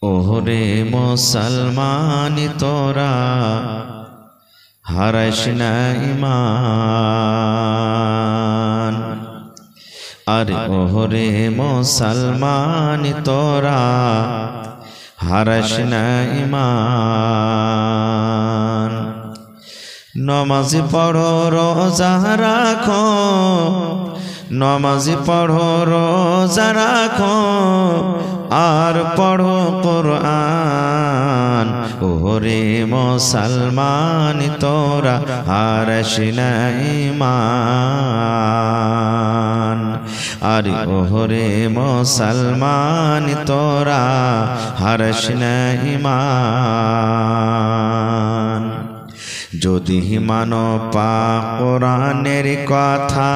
ওরে মুসলমান তোরা হারাইস না ঈমান। আরে ওরে মুসলমান তোরা হারাইস না ঈমান। নমাজ পড়ো রোজা রাখো, নমাজ পড়ো রোজা রাখো, আর পড়ো কুরআন। ওরে মুসলমান তোরা হারাইস না ঈমান। আরে ওরে মুসলমান তোরা হারাইস না ঈমান। যদি মানো পাক কোরআনের কথা,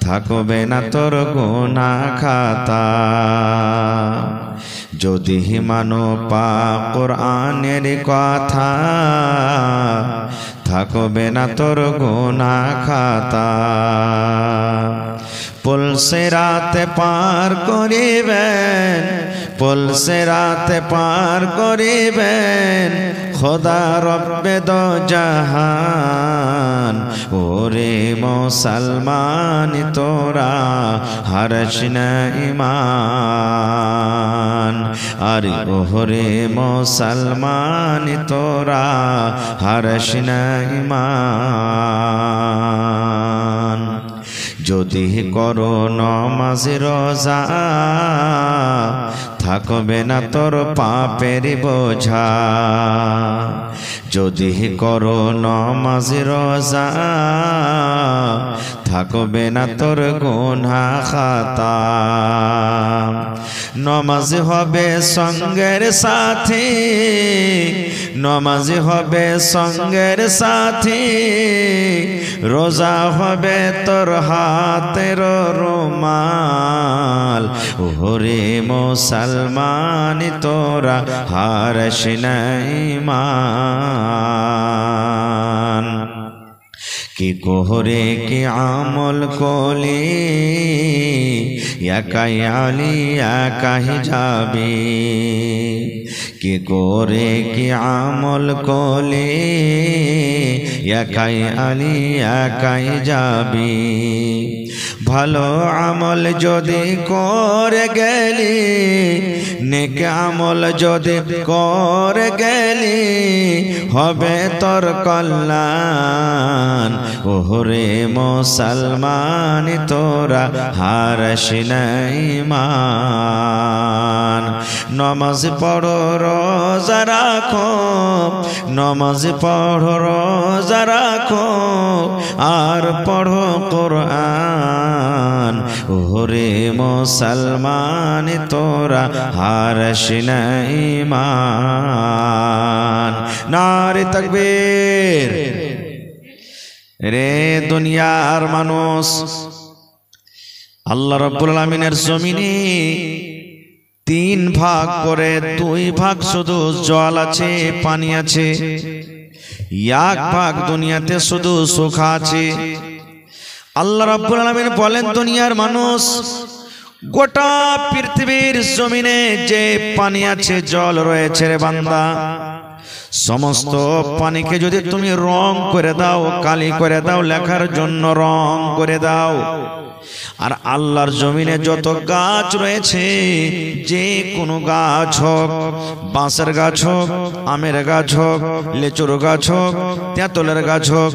থাকবে না তোর গুনাহ খাতা। যদি মানো পাক কোরআনের কথা, থাকবে না তোর গুনাহ খাতা। পুলসে রাতে পার করিবেন, পুলসে রাতে পার করিবেন খোদা রব্বে দো জাহান। ওরে মুসলমান তোরা হারাইস না ঈমান। আরে ওরে মুসলমান তোরা হারাইস না ঈমান। যদি করো নমাজ রোজা, থাকবে না তোর পাপের বোঝা। যদি করো নমাজ রোজা, থাকবে না তোর গুনাহ খাতা। নমাজ হবে সঙ্গের সাথী, নমাজ হবে সঙ্গের সাথী। রোজা হবে তোর হাতের রুমাল। ওরে মুসলমান তোরা হারাইস না ঈমান। কি কোহরে কি আমল কলি, একাই আলি একাই যাবি। কি করে কি আমল কলি, একাই আলি একাই যাবি। ভালো আমল যদি করে গেলি, নেক আমল যদি করে গেলি, হবে তোর কল্যাণ। ওরে মুসলমান তোরা হারাইস না ঈমান। নমাজ পড়ো রোজা রাখো, নমাজ পড়ো রোজা রাখো, আর পড়ো কুরআন। ওরে মুসলমান তোরা হারাইস না ঈমান। নারে তাকবীর। রে দুনিয়ার মানুষ, আল্লাহ রাব্বুল আলামিনের জমিনে তিন ভাগ করে দুই ভাগ শুধু জল আছে, পানি আছে। এক ভাগ দুনিয়াতে শুধু সুখ আছে। আল্লাহ রাব্বুল আলামিন বলেন, দুনিয়ার মানুষ, গোটা পৃথিবীর জমিনে যে পানি আছে, জল রয়েছে রে বান্দা, সমস্ত পানিকে যদি তুমি রং করে দাও, কালি করে দাও, লেখার জন্য রং করে দাও। আর আল্লাহর জমিনে যত গাছ রয়েছে, যে কোনো গাছ হোক, বাঁশের গাছ হোক, আমের গাছ হোক, লেচুর গাছ হোক, তেঁতুলের গাছ হোক,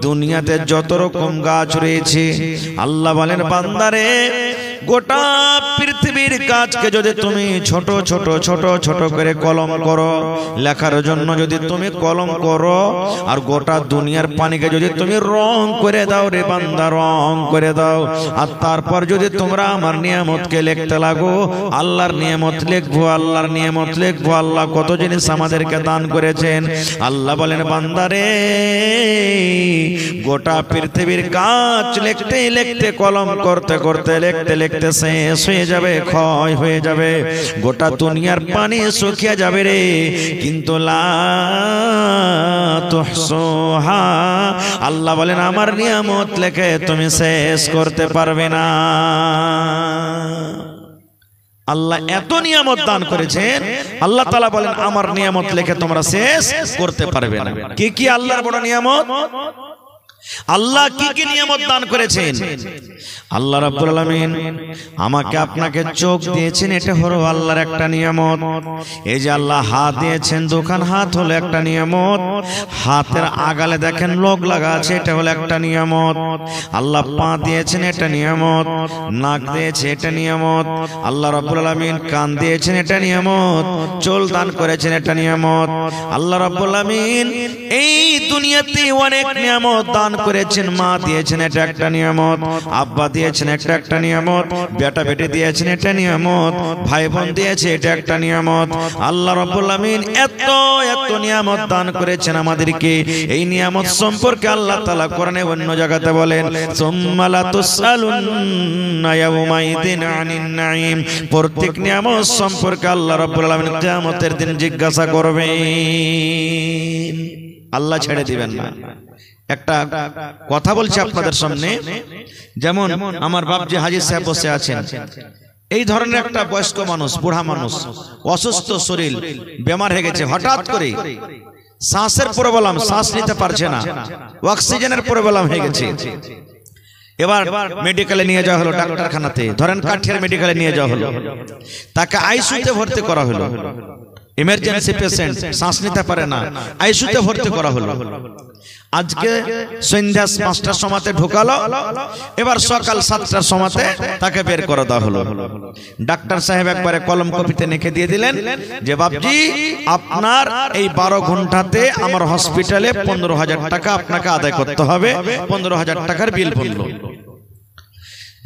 দুনিয়াতে যত রকম গাছ রয়েছে, আল্লাহ বলেন বান্দারে, গোটা পৃথিবীর গাছকে যদি তুমি ছোট ছোট ছোট ছোট করে কলম করো, লেখার জন্য যদি তুমি কলম করো, আর গোটা দুনিয়ার পানিকে যদি তুমি রং করে দাও রে বান্দা, রং করে দাও, আর তারপর যদি তোমরা আমার নিয়ামতকে লিখতে লাগো, আল্লাহর নিয়ামত লিখবো, আল্লাহর নিয়ামত লিখবো, আল্লাহ কত জিনিস আমাদেরকে দান করেছেন। আল্লাহ বলেন বান্দারে, গোটা পৃথিবীর গাছ লিখতে লিখতে, কলম করতে করতে, লিখতে লিখতে শেষ হয়ে যাবে, ক্ষয় হয়ে যাবে, গোটা দুনিয়ার পানি শুকিয়ে যাবে রে, কিন্তু লা তুহসুহা, আল্লাহ বলেন আমার নিয়ামত লেখে তুমি শেষ করতে পারবে না। আল্লাহ এত নিয়ামত দান করেছেন, আল্লাহ তাআলা বলেন আমার নিয়ামত লেখে তোমরা শেষ করতে পারবে না। কি কি আল্লাহর বড় নিয়ামত? আল্লাহ কি কি নিয়ামত দান করেছেন? আল্লাহ রাব্বুল আলামিন আমাকে আপনাকে চোখ দিয়েছেন, এটা হলো আল্লাহর একটা নিয়ামত। এই যে আল্লাহ হাত দিয়েছেন, দোকান হাত হলো একটা নিয়ামত। হাতের আগালে দেখেন লোক লাগা আছে, এটা হলো একটা নিয়ামত। আল্লাহ পা দিয়েছেন, এটা নিয়ামত। নাক দিয়েছে, এটা নিয়ামত। আল্লাহ রাব্বুল আলামিন কান দিয়েছেন, এটা নিয়ামত। চোখ দান করেছেন, এটা নিয়ামত। আল্লাহ রাব্বুল আলামিন এই দুনিয়াতে অনেক নিয়ামত দান করেছেন। মা দিয়েছেন, এটা একটা নিয়ামত। আব্বা দিয়েছেন, একটা নিয়ামত। বেটা বেটি দিয়েছেন, এটা নিয়ামত। ভাই বোন দিয়েছে, এটা একটা নিয়ামত। আল্লাহ রাব্বুল আলামিন এত এত নিয়ামত দান করেছেন আমাদেরকে। এই নিয়ামত সম্পর্কে আল্লাহ তাআলা কোরআনে অন্য জায়গাতে বলেন সুম্মা লা তুসআলুন্না ইয়াওমাইদিন আনিন নাঈম। প্রত্যেক নিয়ামত সম্পর্কে আল্লাহ রাব্বুল আলামিন কিয়ামতের দিন জিজ্ঞাসা করবেন, আল্লাহ ছেড়ে দিবেন না। একটা কথা বলছি আপনাদের সামনে, যেমন আমার বাপজি হাজী সাহেব বসে আছেন, এই ধরনের একটা বয়স্ক মানুষ, বুড়া মানুষ, অসুস্থ শরীর, বেমার হয়ে গেছে, হঠাৎ করে শ্বাসের প্রবলেম, শ্বাস নিতে পারছে না, অক্সিজেনের প্রবলেম হয়ে গেছে। এবার মেডিকেলে নিয়ে যাওয়া হলো, ডাক্তারখানাতে ধরেন কাঠিয়ার মেডিকেলে নিয়ে যাওয়া হলো, তাকে আইসিইউতে ভর্তি করা হলো। ইমার্জেন্সি পেশেন্ট, শ্বাস নিতে পারে না, আইসিইউতে ভর্তি করা হলো। আজকে সন্ধ্যা 5টার সময়তে ঢোকালো, এবার সকাল 7টার সময়তে তাকে বের করে দেওয়া হলো। ডাক্তার সাহেব একবারে কলম কপিতে লিখে দিয়ে দিলেন যে বাপজি আপনার এই 12 ঘন্টাতে আমার হসপিটালে 15,000 টাকা আপনাকে আদায় করতে হবে। 15,000 টাকার বিল বলল।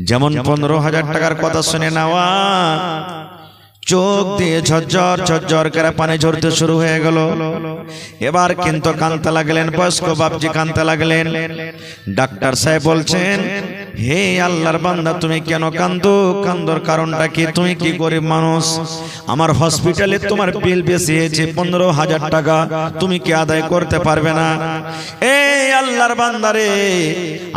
যেমন 15,000 টাকার কথা শুনে নেওয়া, চোখ দিয়ে ঝরঝর ঝরঝর করে পানি ঝরতে শুরু হয়ে গেল। এবার কিন্তু কাঁদতে লাগলেন, বয়স্ক বাপজি কাঁদতে লাগলেন। ডাক্তার সাহেব বলছেন হে আল্লাহর বান্দা তুমি কেন কাঁদো? কান্দোর কারণটা কি? তুমি কি গরিব মানুষ, আমার হসপিটালে তোমার বিল বেশি হয়েছে 15,000 টাকা, তুমি কি আদায় করতে পারবে না? এই আল্লাহর বান্দারে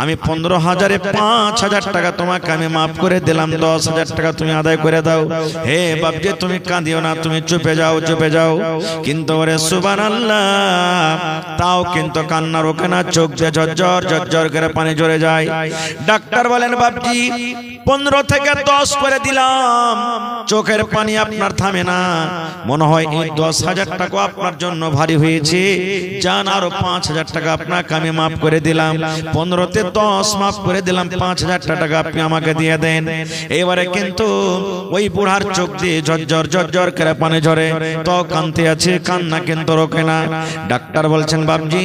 আমি 15,000-এ 5,000 টাকা তোমাকে আমি মাফ করে দিলাম, 10,000 টাকা তুমি আদায় করে দাও। হে বাপজি তুমি কাঁদিও না, তুমি চুপে যাও, চুপে যাও। কিন্তু ওরে সুবহানাল্লাহ, তাও কিন্তু কান্না রোকে না, চোখ দিয়ে ঝরঝর ঝরঝর করে পানি ঝরে যায়। ডাক্তার বলেন বাপজি 15 থেকে 10 করে দিলাম, চোখের পানি আপনার থামে না, মনে হয় এই 10,000 টাকা আপনার জন্য ভারী হয়েছে, যান আরো 5,000 টাকা আপনাকে আমি মাফ করে দিলাম। 15-তে 10 মাফ করে দিলাম, 5,000 টাকা আপনি আমাকে দিয়ে দেন। এবারে কিন্তু ওই বুড়ার চোখ দিয়ে ঝরঝর ঝরঝর করে পানি ঝরে, তো কাঁদতে আছে, কান্না কিন্তু রোকে না। ডাক্তার বলছেন বাপজি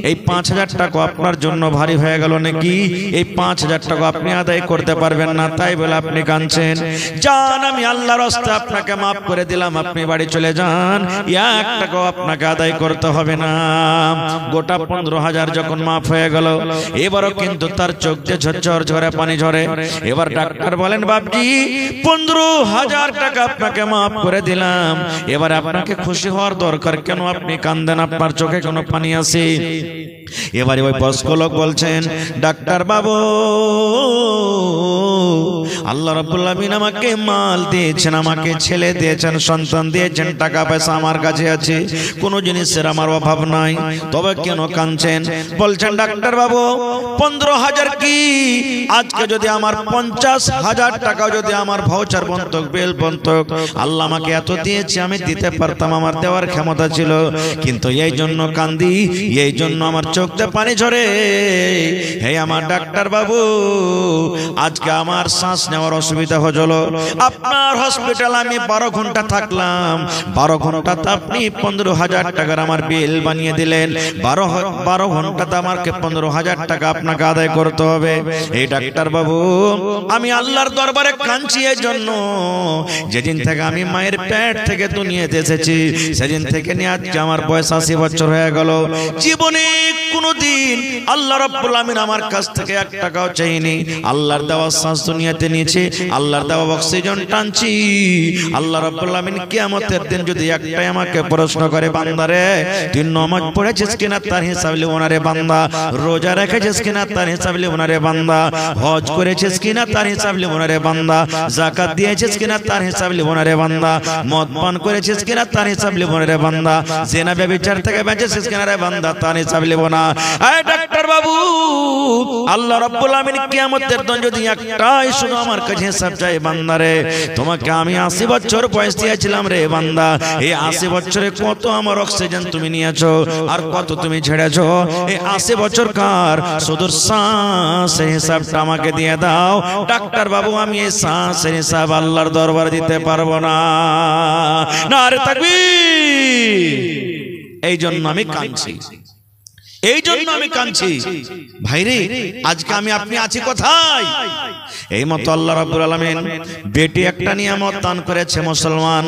এই 5,000 টাকা আপনার জন্য ভারী হয়ে গেল নাকি? এই 5,000 টাকা আপনি আদায় করতে পারবেন না, তাই বলে আপনি কাঁদছেন। যান আমি আল্লাহর রাস্তায় আপনাকে মাফ করে দিলাম, আপনি বাড়ি চলে যান, 1 টাকাও আপনাকে আদায় করতে হবে না। গোটা 15,000 যখন মাফ হয়ে গেল, এবারও কিন্তু তার চোখ দিয়ে ঝরঝর ঝরে পানি ঝরে। এবার ডাক্তার বলেন বাপজি 15,000 টাকা আপনাকে মাফ করে দিলাম, এবার আপনাকে খুশি হওয়ার দরকার, কেন আপনি কাঁদেন? আপনার চোখে কোনো পানি আছে? এবারে ওই বয়স্ক লোক বলছেন ডাক্তার বাবু আল্লাহ রাব্বুল আলামিন আমাকে মাল দিয়েছেন, আমাকে ছেলে দিয়েছেন, সন্তান দিয়েছেন, টাকা পয়সা আমার কাছে আছে, কোনো জিনিসের আমার অভাব নাই, তবে কেন কাঁদছেন? বলছেন ডাক্তার বাবু 15,000 কি, আজকে যদি আমার 50,000 টাকা যদি আমার ভাউচার বন্তক, বেল বন্তক, আল্লাহ আমাকে এত দিয়েছে, আমি দিতে পারতাম, আমার দেওয়ার ক্ষমতা ছিল, কিন্তু এই জন্য কান্দি, এই জন্য আমার চোখ দিয়ে পানি ঝরে। হে আমার ডাক্তার বাবু আজকে আমার শ্বাস নেওয়ার অসুবিধা হলো, আপনার হসপিটাল আমি 12 ঘন্টা থাকলাম, 12 ঘন্টাতে আপনি 15,000 টাকার আমার বিল বানিয়ে দিলেন, 12 ঘন্টাতে আমাকে 15,000 টাকা আপনাকে আদায় করতে হবে। এই ডাক্তার বাবু আমি আল্লাহর দরবারে কাঁদছি এই জন্য, যেদিন থেকে আমি মায়ের পেট থেকে দুনিয়াতে এসেছি সেদিন থেকে নিয়ে আজকে আমার বয়স 80 বছর হয়ে গেল, জীবনে কোনোদিন আল্লাহ রাব্বুল আলামিন আমার কাছ থেকে 1 টাকাও চাইনি, আল্লাহর দেওয়া শ্বাস দুনিয়াতে নিয়েছি, আল্লাহর দেওয়া অক্সিজেন টানছি। আল্লাহ রাব্বুল আলামিন কিয়ামতের দিন যদি একটাই আমাকে প্রশ্ন করে, বান্দারে তুই নামাজ পড়েছিস কিনা তার হিসাব লিব না রে বান্দা, রোজা রেখেছিস কিনা তার হিসাব লিব না রে বান্দা, হজ করেছিস কিনা তার হিসাব লিব না রে বান্দা, যাকাত দিয়েছিস কিনা তার হিসাব লিব না রে বান্দা, মদ পান করেছিস কিনা তার হিসাব লিব না রে বান্দা, জিনা ব্যভিচার থেকে বেঁচেছিস কিনা রে বান্দা তার হিসাব লিব না। এই ডাক্তার বাবু, আল্লাহ রাব্বুল আলামিন কিয়ামতের দিন যদি একটাই শুধু আমার কাছে হিসাব চাই, বান্দারে তোমাকে আমি 80 বছর বয়স দিয়েছিলাম রে বান্দা, এই 80 বছরে কত আমার অক্সিজেন তুমি নিয়েছো আর কত তুমি ছেড়েছো, এই 80 বছর কার শুধু শ্বাসের হিসাবটা আমাকে দিয়ে দাও। ডাক্তার বাবু, আমি এই শ্বাসের হিসাব আল্লাহর দরবারে দিতে পারবো না। নারে তাকবীর! এই জন্য আমি কাঁদছি, এই জন্য আমি কাঁদছি। ভাইরে, আজকে আমি আপনি আছি কোথায়? এই মতো আল্লাহ রাব্বুল আলামিন বেটি একটা নিয়ামত দান করেছে মুসলমান।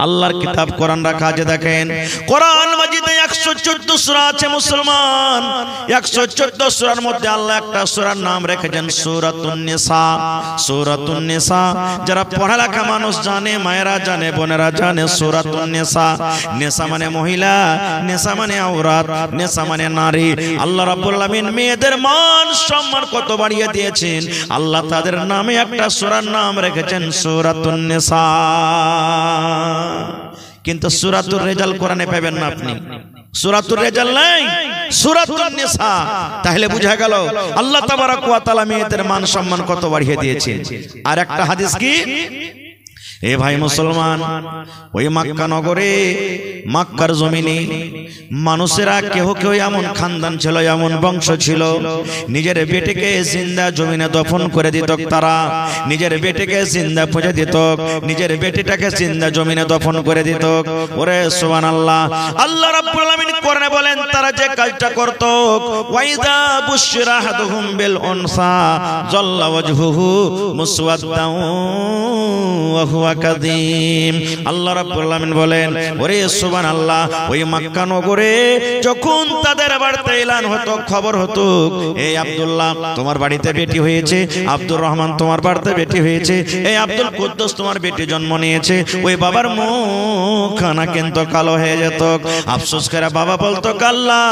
আল্লাহর কিতাব কোরআন রাখা আছে, দেখেন কোরআন মাজিদে 114 সূরা আছে মুসলমান। 114 সূরার মধ্যে আল্লাহ একটা সূরার নাম রেখেছেন সূরাতুন নিসা। সূরাতুন নিসা যারা পড়ালেখা মানুষ জানে, মায়েরা জানে, বোনেরা জানে, সূরাতুন নিসা। নিসা মানে মহিলা, নিসা মানে আওরাত, নিসা মানে নারী। আল্লাহ রাব্বুল আলামিন মেয়েদের মান সম্মান কত বাড়িয়ে দিয়েছেন। আল্লাহ তাদের নামে একটা সূরার নাম রেখেছেন সূরাতুন নিসা। কিন্তু সূরাতুর রেজাল কোরআনে পাবেন না আপনি, সূরাতুর রেজাল নাই, সূরাতুন নিসা। তাহলে বুঝা গেল আল্লাহ তাবারক ওয়া তাআলা মেয়েদের মান সম্মান কত বাড়িয়ে দিয়েছেন। আর একটা হাদিস কি, এ ভাই মুসলমান, ওই মক্কা নগরে, মক্কার জমিনে মানুষেরা কেহ কেউ এমন খানদান ছিল, এমন বংশ ছিল, নিজের বেটিকে জিন্দা জমিনে দফন করে দিত। তারা নিজের বেটিকে জিন্দা পুঁজে দিত, নিজের বেটিটাকে জিন্দা জমিনে দফন করে দিত। ওরে সুবহানাল্লাহ! আল্লাহ রাব্বুল আলামিন কোরআনে বলেন তারা যে কাজটা করত, ওয়াইদা বুশরা আহাদুহুম বিল উনসা জাল্লা ওয়াজহুহু মুসওয়াদ্দান ওয়া হুয়া কাযীম। আল্লাহ রাব্বুল আলামিন বলেন, ওরে সুবহানাল্লাহ, ওই মক্কা নগরে যখন তাদের বাড়িতে এলান হতো, খবর হতো, এই আব্দুল্লাহ তোমার বাড়িতে বেটি হয়েছে, আব্দুর রহমান তোমার বাড়িতে বেটি হয়েছে, এই আব্দুল কুদ্দুস তোমার বেটি জন্ম নিয়েছে, ওই বাবার মুখখানা কিন্তু কালো হয়ে যেত। আফসোস করে বাবা বলতো, আল্লাহ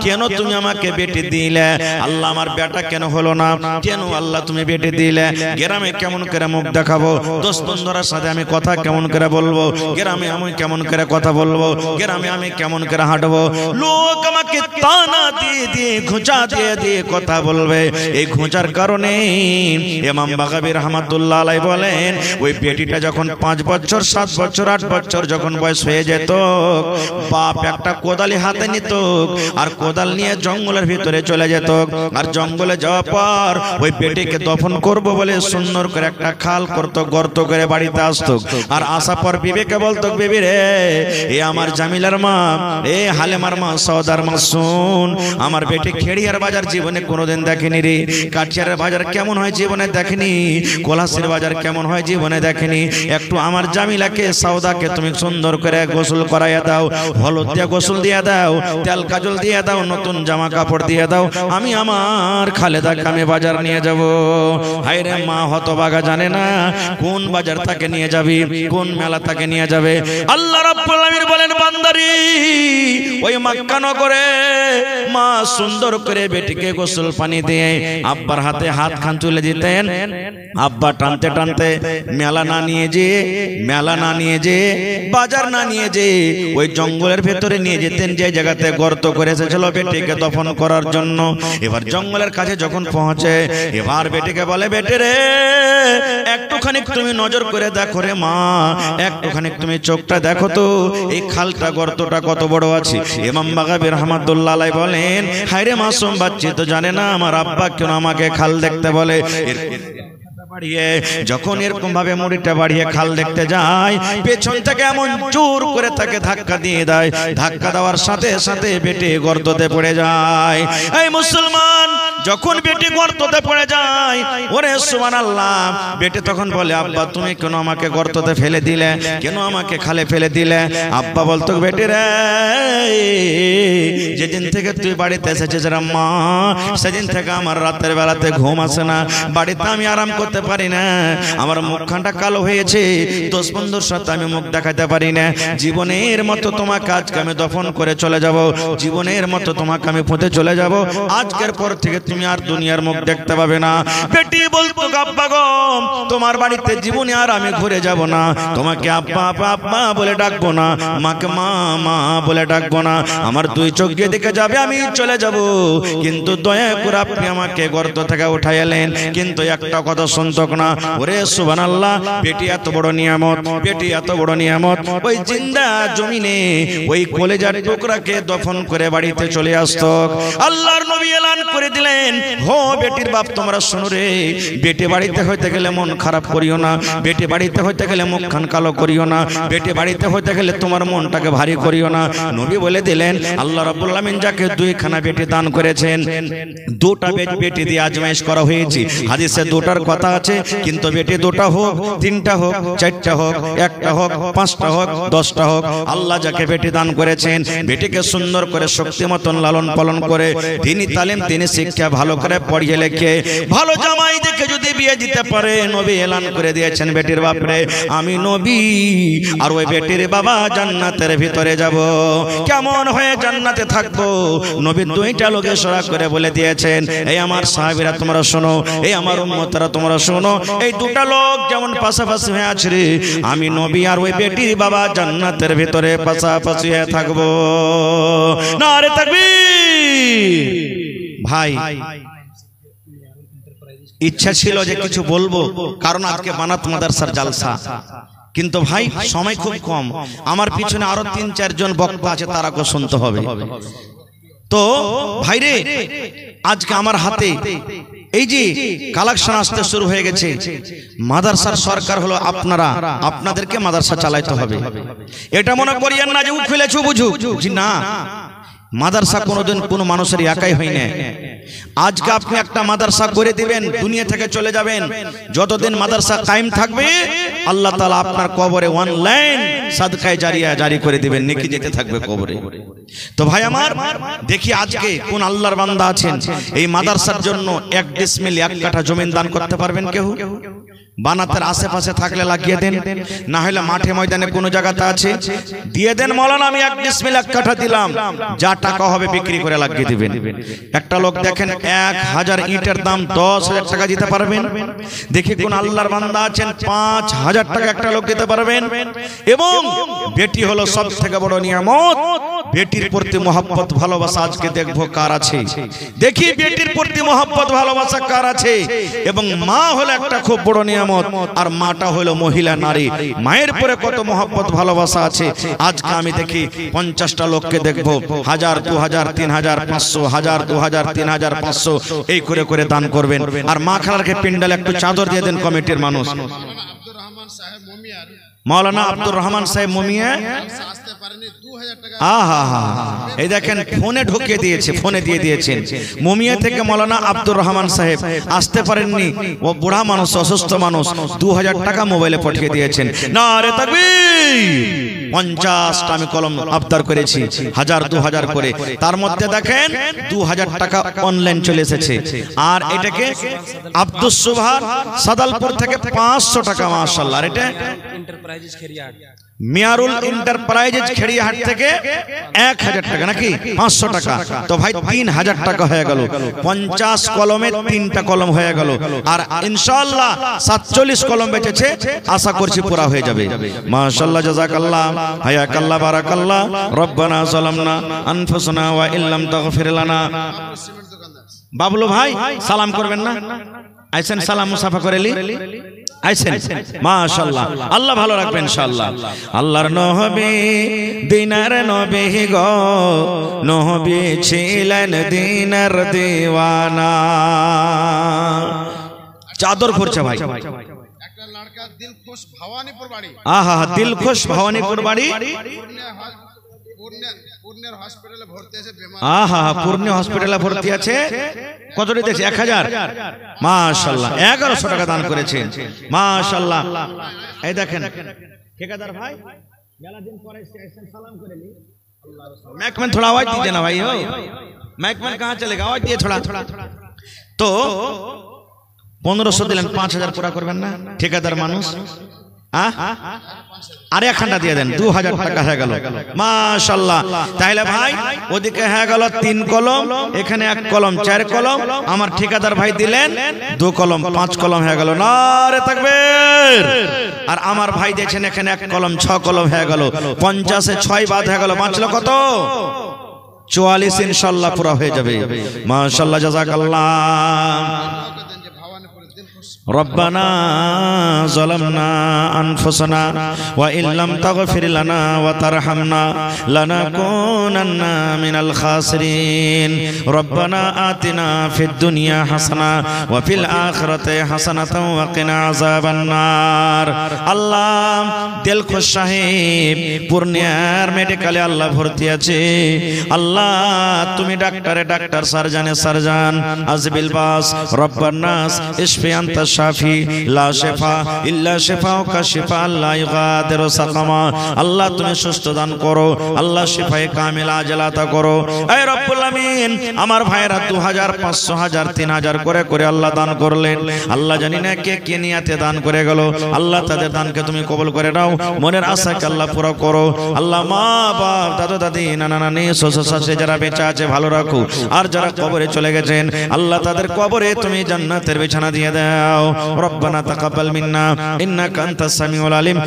কেন তুমি আমাকে বেটি দিলে? আল্লাহ আমার বেটা কেন হলো না? কেন আল্লাহ তুমি বেটি দিলে? গ্রামে কেমন করে মুখ দেখাবো? দোস্ত বন্ধুরা সাথে আমি কথা কেমন করে বলবো? গ্রামে আমি কেমন করে কথা বলবো? গ্রামে আমি কেমন করে হাঁটবো? লোক আমাকে তানা দিয়ে দিয়ে, খোঁচা দিয়ে দিয়ে কথা বলবে। এই খোঁচার কারণে ইমাম বাগাবী রাহমাতুল্লাহ আলাইহি বলেন, ওই বেটিটা যখন 5 বছর, 7 বছর, 8 বছর যখন বয়স হয়ে যেত, বাপ একটা কোদালি হাতে নিত আর কোদাল নিয়ে জঙ্গলের ভিতরে চলে যেত। আর জঙ্গলে যাওয়ার পর ওই বেটিকে দফন করব বলে সুন্দর করে একটা খাল করত, গর্ত করে বাড়িতে আসতো। আর আসার পর বিবেকে বলতো, বিবি রে, এ আমার জামিলার মা, এ হালেমার মা, সওদার মা, শুন, আমার বেটি খেড়িয়ার বাজার জীবনে কোনোদিন দেখেনি রে, কাঠিয়ারের বাজার কেমন হয় জীবনে দেখেনি, কোলাসের বাজার কেমন হয় জীবনে দেখেনি। একটু আমার জামিলাকে, সওদাকে তুমি সুন্দর করে গোসল করাইয়া দাও, হলুদ দিয়ে গোসল দিয়ে দাও, তেল কাজল দিয়ে দাও, নতুন জামা কাপড় দিয়ে দাও, আমি আমার খালেদাকে আমি বাজার নিয়ে যাব। হায়রে মা হতভাগা, জানে না কোন বাজার তাকে নিয়ে যাবি, কোন মেলা তাকে নিয়ে যাবে। আল্লাহ রাব্বুল আলামিন বলেন, বান্দারি, ওই মক্কা নগরে মা সুন্দর করে বেটিকে গোসল পানি দিয়ে আব্বার হাতে হাত খান তুলে দিতেন। আব্বা টানতে টানতে মেলা না নিয়ে যে, মেলা না নিয়ে যে, বাজার না নিয়ে যে, ওই জঙ্গলের ভেতরে নিয়ে যেতেন, যে জায়গাতে গর্ত করে এসেছিল বেটিকে দফন করার জন্য। এবার জঙ্গলের কাছে যখন পৌঁছে, এবার বেটিকে বলে, বেটি রে, একটুখানি তুমি নজর করে দেখো রে মা, একটুখানি তুমি চোখটা দেখো তো, এই খালটা, গর্তটা কত বড় আছে। ইমাম বাগাবী রাহমাতুল্লাহ আলাইহি বলেন, হায়রে মাসুম বাচ্চা তো জানে না আমার আব্বা কেন আমাকে খাল দেখতে বলে। যখন এরকম ভাবে মুড়িটা বাড়িয়ে খাল দেখতে যায়, পেছন থেকে এমন জোর করে তাকে ধাক্কা দিয়ে দেয়, ধাক্কা দেওয়ার সাথে সাথে বেটি গর্ততে পড়ে যায়। এই মুসলমান, যখন বেটি গর্ততে পড়ে যায়, ওরে সুবহানাল্লাহ, বেটি তখন বলে, আব্বা তুমি কেন আমাকে গর্ততে ফেলে দিলে, কেন আমাকে খালে ফেলে দিলে? আব্বা বলতো, বেটি রে, যেদিন থেকে তুই বাড়িতে এসেছিস রে মা, সেদিন থেকে আমার রাতের বেলাতে ঘুম আসে না, বাড়িতে আমি আরাম করতে পারি না, আমার মুখখানটা কালো হয়েছে, দোষ বন্ধুর সাথে আমি মুখ দেখাতে পারি না, জীবনের মতো তোমাকে আজকে আমি দফন করে চলে যাব, জীবনের মতো তোমাকে আমি পুঁতে চলে যাব, আজকের পর থেকে তুমি আর দুনিয়ার মুখ দেখতে পাবে না। বেটি বলতো আব্বা গো তোমার বাড়িতে জীবনে আর আমি ঘুরে যাব না, তোমাকে আব্বা আব্বা আব্বা বলে ডাকবো না, মাকে মা মা বলে ডাকবো না, আমার দুই চোখ দিয়ে দেখে যাবে আমি চলে যাব, কিন্তু দয়া করে আপনি আমাকে গর্ত থেকে উঠাই এলেন, কিন্তু একটা কথা শুনতো না। ওরে সুবহানাল্লাহ, বেটি এত বড় নিয়ামত, বেটি এত বড় নিয়ামত, ওই জিন্দা জমিনে ওই কলেজার টুকরাকে দফন করে বাড়িতে চলে আসতো। আল্লাহর নবী এলান করে দিলেন, হো বেটির বাপ তোমরা শোনো রে, বেটি বাড়িতে হইতে গেলে মন খারাপ করিও না, বেটি বাড়িতে হইতে গেলে মুখখান কালো করিও না, বেটি বাড়িতে হইতে গেলে তোমার মনটাকে ভারী করিও না। নবী বলে দিলেন, আল্লাহ রাব্বুল আলামিন যাকে দুইখানা বেটি দান করেছেন, দুটা বেটি দিয়ে আজমাইশ করা হয়েছে, হাদিসে দুটার কথা আছে, কিন্তু বেটি দুটা হোক, তিনটা হোক, চারটা হোক, একটা হোক, পাঁচটা হোক, 10টা হোক, আল্লাহ যাকে বেটি দান করেছেন, বেটিকে সুন্দর করে শক্তি মতন লালন পালন করে দিনী তালিম দিনী শিক্ষা ভালো করে পড়িয়ে লেখে ভালো জামাই দেখে যদি বিয়ে দিতে পারে, নবী এলান করে দিয়েছেন বেটির বাপরে আমি নবী আর ওই বেটির বাবা জান্নাতের ভিতরে যাব। কেমন হয়ে জান্নাতে থাকবো, নবী দুইটা লোক ইশারা করে বলে দিয়েছেন, এই আমার সাহাবীরা তোমরা শোনো, এই আমার উম্মতরা তোমরা শোনো, এই দুটা লোক যেমন পাশাপাশি হয়ে আছে রে, আমি নবী আর ওই বেটির বাবা জান্নাতের ভিতরে পাশাপাশি হয়ে থাকবো। নারে তাকবীর। ভাই ইচ্ছা ছিল যে কিছু বলবো, কারণ আজকে বানাত মাদ্রাসার জালসা, কিন্তু ভাই সময় খুব কম, আমার পিছনে আরো 3-4 জন বক্তা আছে, তারাকে শুনতে হবে। তো ভাইরে আজকে আমার হাতে এই যে কালেকশন আসতে শুরু হয়ে গেছে, মাদ্রাসার সরকার হলো আপনারা, আপনাদেরকে মাদ্রাসা চালাইতে হবে, এটা মনে করিয়েন না যে ও খুলেছো বুঝুক, জি না, মাদ্রাসা কোনোদিন কোনো মানুষের একাই হয় না। আজকে আপনি একটা মাদ্রাসা করে দিবেন, দুনিয়া থেকে চলে যাবেন, যতদিন মাদ্রাসা কায়েম থাকবে আল্লাহ তাআলা আপনার কবরে অনলাইন সাদকায়ে জারিয়া জারি করে দিবেন, নেকি যেতে থাকবে কবরে। তো ভাই আমার দেখি আজকে কোন আল্লাহর বান্দা আছেন এই মাদ্রাসার জন্য 1 ডিসমিল 1 কাঠা জমি দান করতে পারবেন? কেউ বানাতের আশেপাশে থাকলে লাগিয়ে দেন, না হলে মাঠে ময়দানে কোনো জায়গাতে আছে দিয়ে দেন, মাওলানা আমি 1 ডিসমিল 1 কাঠা দিলাম, যা টাকা হবে বিক্রি করে লাগিয়ে দিবেন। একটা লোক দেখেন 1000 ইটের দাম 10,000 টাকা দিতে পারবেন? দেখি কোন আল্লাহর বান্দা আছেন 5,000 টাকা একটা লোক দিতে পারবেন? এবং বেটি হলো সবথেকে বড় নিয়ামত, বেটির প্রতি মহব্বত ভালোবাসা আজকে দেখবো কার আছে, দেখি বেটির প্রতি মহব্বত ভালোবাসা কার আছে। এবং মা হলো একটা খুব বড় নিয়ামত, আর মাটা হলো মহিলা নারী, মায়ের পরে কত মহব্বত ভালোবাসা আছে। আজকে আমি দেখি 50টা লোককে দেখবো 1000, 2000, 3000, 500, 1000, 2000, 3000, 500 এই করে করে দান করবেন। আর মা খালারকে পিন্ডালে একটু চাদর দিয়ে দেন কমিটির মানুষ। মাওলানা আব্দুর রহমান সাহেব মুমিয়া এই দেখেন ফোনে ঢুকিয়ে দিয়েছে, ফোনে দিয়ে দিয়েছেন। মুমিয়া থেকে মাওলানা আব্দুর রহমান সাহেব আসতে পারেননি, ও বুড়া মানুষ, অসুস্থ মানুষ, 2000 টাকা মোবাইলে পাঠিয়ে দিয়েছেন। নারে তাকবীর। 50টা আমি কলম আবদার করেছি, 1000, 2000 করে, তার মধ্যে দেখেন 2000 টাকা অনলাইন চলে এসেছে। আর এটাকে আব্দুস সুবহান সাদালপুর থেকে 500 টাকা, মাশাআল্লাহ। আর এটা মিয়ারুল এন্টারপ্রাইজেস খেড়িয়াহাট থেকে 1000 টাকা, নাকি 500 টাকা। তো ভাই 3000 টাকা হয়ে গেল, 50 কলমে 3টা কলম হয়ে গেল। আর ইনশাআল্লাহ 47 কলম বেঁচেছে, আশা করছি পুরা হয়ে যাবে। মাশাআল্লাহ, জাযাকাল্লাহ, হায়াকাল্লাহ, বারাকাল্লাহ। রব্বানা যালামনা আনফুসানা ওয়া ইল্লাম তাগফির লানা। বাবলু ভাই সালাম করবেন না? আইছেন সালাম মুসাফা করেলি আইছেন, মাশাআল্লাহ, আল্লাহ ভালো রাখবেন ইনশাআল্লাহ। আল্লাহর নবী দিনার নবী গো, নবী ছিলেন দিনার দিওয়ানা। চাদর পড়ছে ভাই, একটা লড়কা দিলখুশ ভবানীপুর বাড়ি। আহা, দিলখুশ ভবানীপুর বাড়ি, পূর্ণের হসপিটালে ভর্তি আছে বেমার। আহা, পূর্ণ হসপিটালে ভর্তি আছে। কত দিয়েছে? 1000। মাশাআল্লাহ, 1100 টাকা দান করেছেন, মাশাআল্লাহ। এই দেখেন ঠিকাদার ভাই, মেলা দিন পরে এসেছেন, সালাম করে নি। माइक में थोड़ा आवाज दीजिए ना भाई, हो माइक में कहाँ चलेगा, आवाज दिए थोड़ा। तो 1500 দিলেন, 5000 পুরা করবেন না? ঠিকাদার মানুষ আর একখানটা দিয়ে দেন, 2000 টাকা হয়ে গেল। মাশাআল্লাহ। তাইলে ভাই ওদিকে হয়ে গেল 3 কলম, এখানে 1 কলম, 4 কলম। আমার ঠিকাদার ভাই দিলেন 2 কলম, 5 কলম হয়ে গেল। নারে তাকবীর। আর আমার ভাই দিয়েছেন এখানে 1 কলম, 6 কলম হয়ে গেল। 50 এ 6 বাদ হয়ে গেল, বাঁচলো কত? 44 ইনশাআল্লাহ পুরা হয়ে যাবে। মাশাআল্লাহ, জাযাকাল্লাহ। ربنا ظلمنا أنفسنا وإن لم تغفر لنا وترحمنا لنكونن من الخاسرين ربنا آتنا في الدنيا حسنة وفي الآخرة حسنة وقنا عذاب النار আল্লাহ দিল খুশ সাহেব পূর্ণিয়ার মেডিকেলে আল্লাহ ভর্তি আছে। আল্লাহ তুমি ডাক্তারে ডাক্তার, সার্জনে সার্জন, আজবিল বাস, রব্বান নাস, ইশফি আনতা শাফি, লা শিফা ইল্লা শিফাউকা শিফা লা ইগাদিরু সাকামা। আল্লাহ তুমি সুস্থ দান করো, আল্লাহ শিফায়ে কামিলা আজলা আতা করো। হে রব্বুল আমিন, আমার ভাইরা 2000, 500, 1000, 3000 করে করে আল্লাহ দান করলেন। আল্লাহ জানি না কে কে নিয়াতে দান করে গেল। আল্লাহ তাদের দানকে তুমি কবুল করে নাও, মনের আশাকে আল্লাহ পুরো করো। আল্লাহ মা বাপ, দাদু দাদি, নানা নানি, শ্বশুর শাশুড়ি যারা বেঁচে আছে ভালো রাখো, আর যারা কবরে চলে গেছেন আল্লাহ তাদের কবরে তুমি জান্নাতের বিছানা দিয়ে দাও। রব্বানা তাকাব্বাল মিন্না ইন্নাকা আনতাস সামিউল আলিম।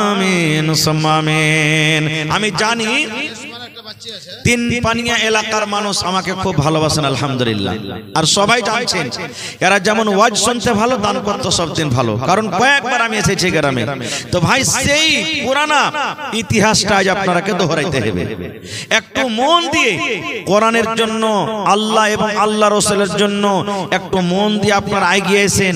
আমিন সুম্মা আমিন। আমি জানি তিন পানিয়া এলাকার মানুষ আমাকে খুব ভালোবাসেন আলহামদুলিল্লাহ। আর সবাই জানছেন এরা যেমন ওয়াজ শুনতে ভালো, দান করতে সবদিন ভালো, কারণ কয়েকবার আমি এসেছি গ্রামে। তো ভাই সেই পুরানা ইতিহাসটা আজ আপনারাকে দোহরাইতে হবে। একটু মন দিয়ে কোরআনের জন্য, আল্লাহ এবং আল্লাহ রাসূলের জন্য একটু মন দিয়ে আপনারা এগিয়েছেন।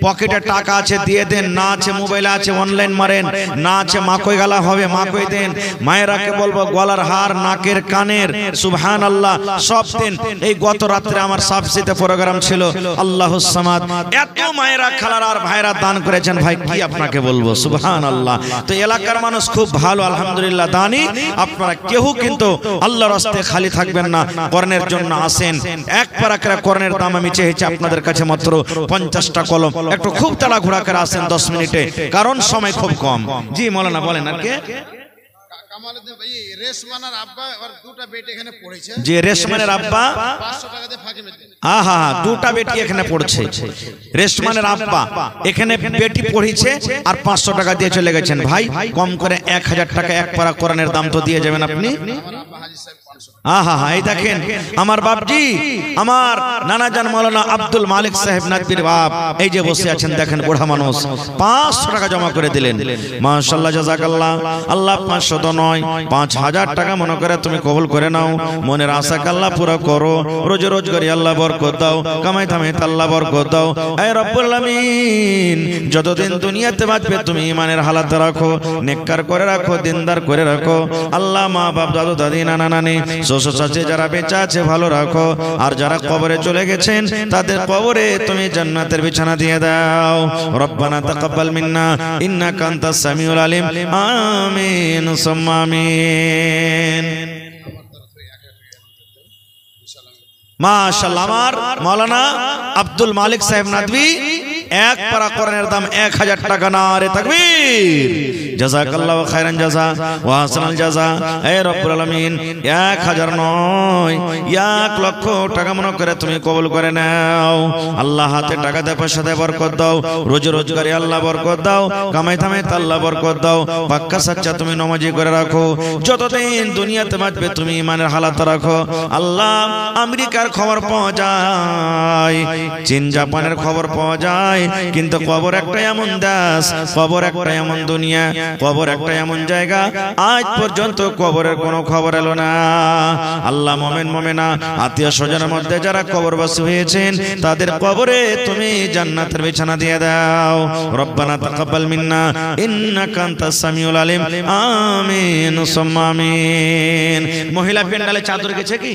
পকেটে টাকা আছে দিয়ে দেন, না আছে মোবাইলে আছে অনলাইন মারেন, না আছে মাকই গালা হবে মাকই দেন। মায়েরাকে বলবো গলার হার, নাকের কানের, সুবহানাল্লাহ সব দিন। এই গত রাত্রে আমার সাবসিতে প্রোগ্রাম ছিল, আল্লাহুস সামাদ। এত মায়েরা, খালারা আর ভাইরা দান করেছেন ভাই, কি আপনাকে বলবো, সুবহানাল্লাহ। তো এলাকার মানুষ খুব ভালো আলহামদুলিল্লাহ দানি। আপনারা কেউ কিন্তু আল্লাহর রাস্তায় খালি থাকবেন না, কোরআনের জন্য আসেন। এক পারা করে কোরআনের দাম আমি চেয়েছি আপনাদের কাছে মাত্র 50টা কলম। একটু খুব তাড়াহুড়া করে আসেন 10 মিনিটে, কারণ সময় খুব কম। জি মাওলানা বলেন। আর কে? কামালউদ্দিন ভাই, রেশমানার আব্বা আর দুটো বেটি এখানে পড়েছে। যে রেশমানের আব্বা 500 টাকা দিয়ে ফাঁকি মেতে। আহা, দুটা বেটি এখানে পড়ছে। রেশমানের আব্বা এখানে বেটি পড়িছে আর 500 টাকা দিয়ে চলে গেছেন। ভাই কম করে 1000 টাকা এক পারা কোরআনের দাম তো দিয়ে যাবেন আপনি। আমার আব্বা হাজী সাহেব 500। আহা, এই দেখেন আমার বাপজি, আমার নানাজান মাওলানা আব্দুল মালিক সাহেব নাদবির বাপ, এই যে বসে আছেন দেখেন, বুড়া মানুষ, 500 টাকা জমা করে দিলেন। মাশাআল্লাহ, জাযাকাল্লাহ। আল্লাহ 500 তো নয়, 5000 টাকা মনে করে তুমি কবুল করে নাও। মনের আশাকে আল্লাহ পুরো করো, রোজ রোজগারি আল্লাহ বরকত দাও, কামাই থামাই আল্লাহ বরকত দাও। হে রব্বুল আমিন, যতদিন দুনিয়াতে বাঁচবে তুমি ইমানের হালাতে রাখো, নেককার করে রাখো, দিনদার করে রাখো। আল্লাহ মা বাপ, দাদু দাদি, নানা নানি, শ্বশুর শাশুড়ি যারা বেঁচে আছে ভালো রাখো, আর যারা কবরে চলে গেছেন তাদের কবরে তুমি জান্নাতের বিছানা দিয়ে দাও। রব্বানা তাকাব্বাল মিন্না ইন্নাকা আনতাস সামিউল আলিম। আমিন সুম্মা আমিন। মাশাআল্লাহ, আমার মাওলানা আব্দুল মালিক সাহেব নাদবি এক পারা কোরআনের দাম 1000 টাকা। নারে তাকবীর। জাযাকাল্লাহু খায়রান জাযা ওয়া হাসানাল জাযা। হে রব্বুল আলামিন, 1000 নয় 1 লক্ষ টাকা মনে করে তুমি কবুল করে নাও। আল্লাহ হাতে টাকাতে পয়সাতে বরকত দাও, রোজ রোজগারে আল্লাহ বরকত দাও, কামাই থামাই আল্লাহ বরকত দাও। পাক্কা সাচ্চা তুমি নামাজি করে রাখো, যতদিন দুনিয়াতে বাঁচবে তুমি ইমানের হালাত রাখো। আল্লাহ আমেরিকার খবর পাওয়া যায়, চীন জাপানের খবর পাওয়া যায়, কিন্তু কবর একটা এমন দেশ, কবর একটা এমন দুনিয়া, কবর একটা এমন জায়গা, আজ পর্যন্ত কবরের কোনো খবর এলো না। আল্লাহ মুমিন মুমিনা আত্মীয় স্বজনের মধ্যে যারা কবরবাসী হয়েছেন তাদের কবরে তুমি জান্নাতের বিছানা দিয়ে দাও। রব্বানা তাকাব্বাল মিন্না ইন্নাকা আনতাস সামিউল আলিম। আমিন সুম্মা আমিন। মহিলা পেন্ডালে চাদর গেছে কি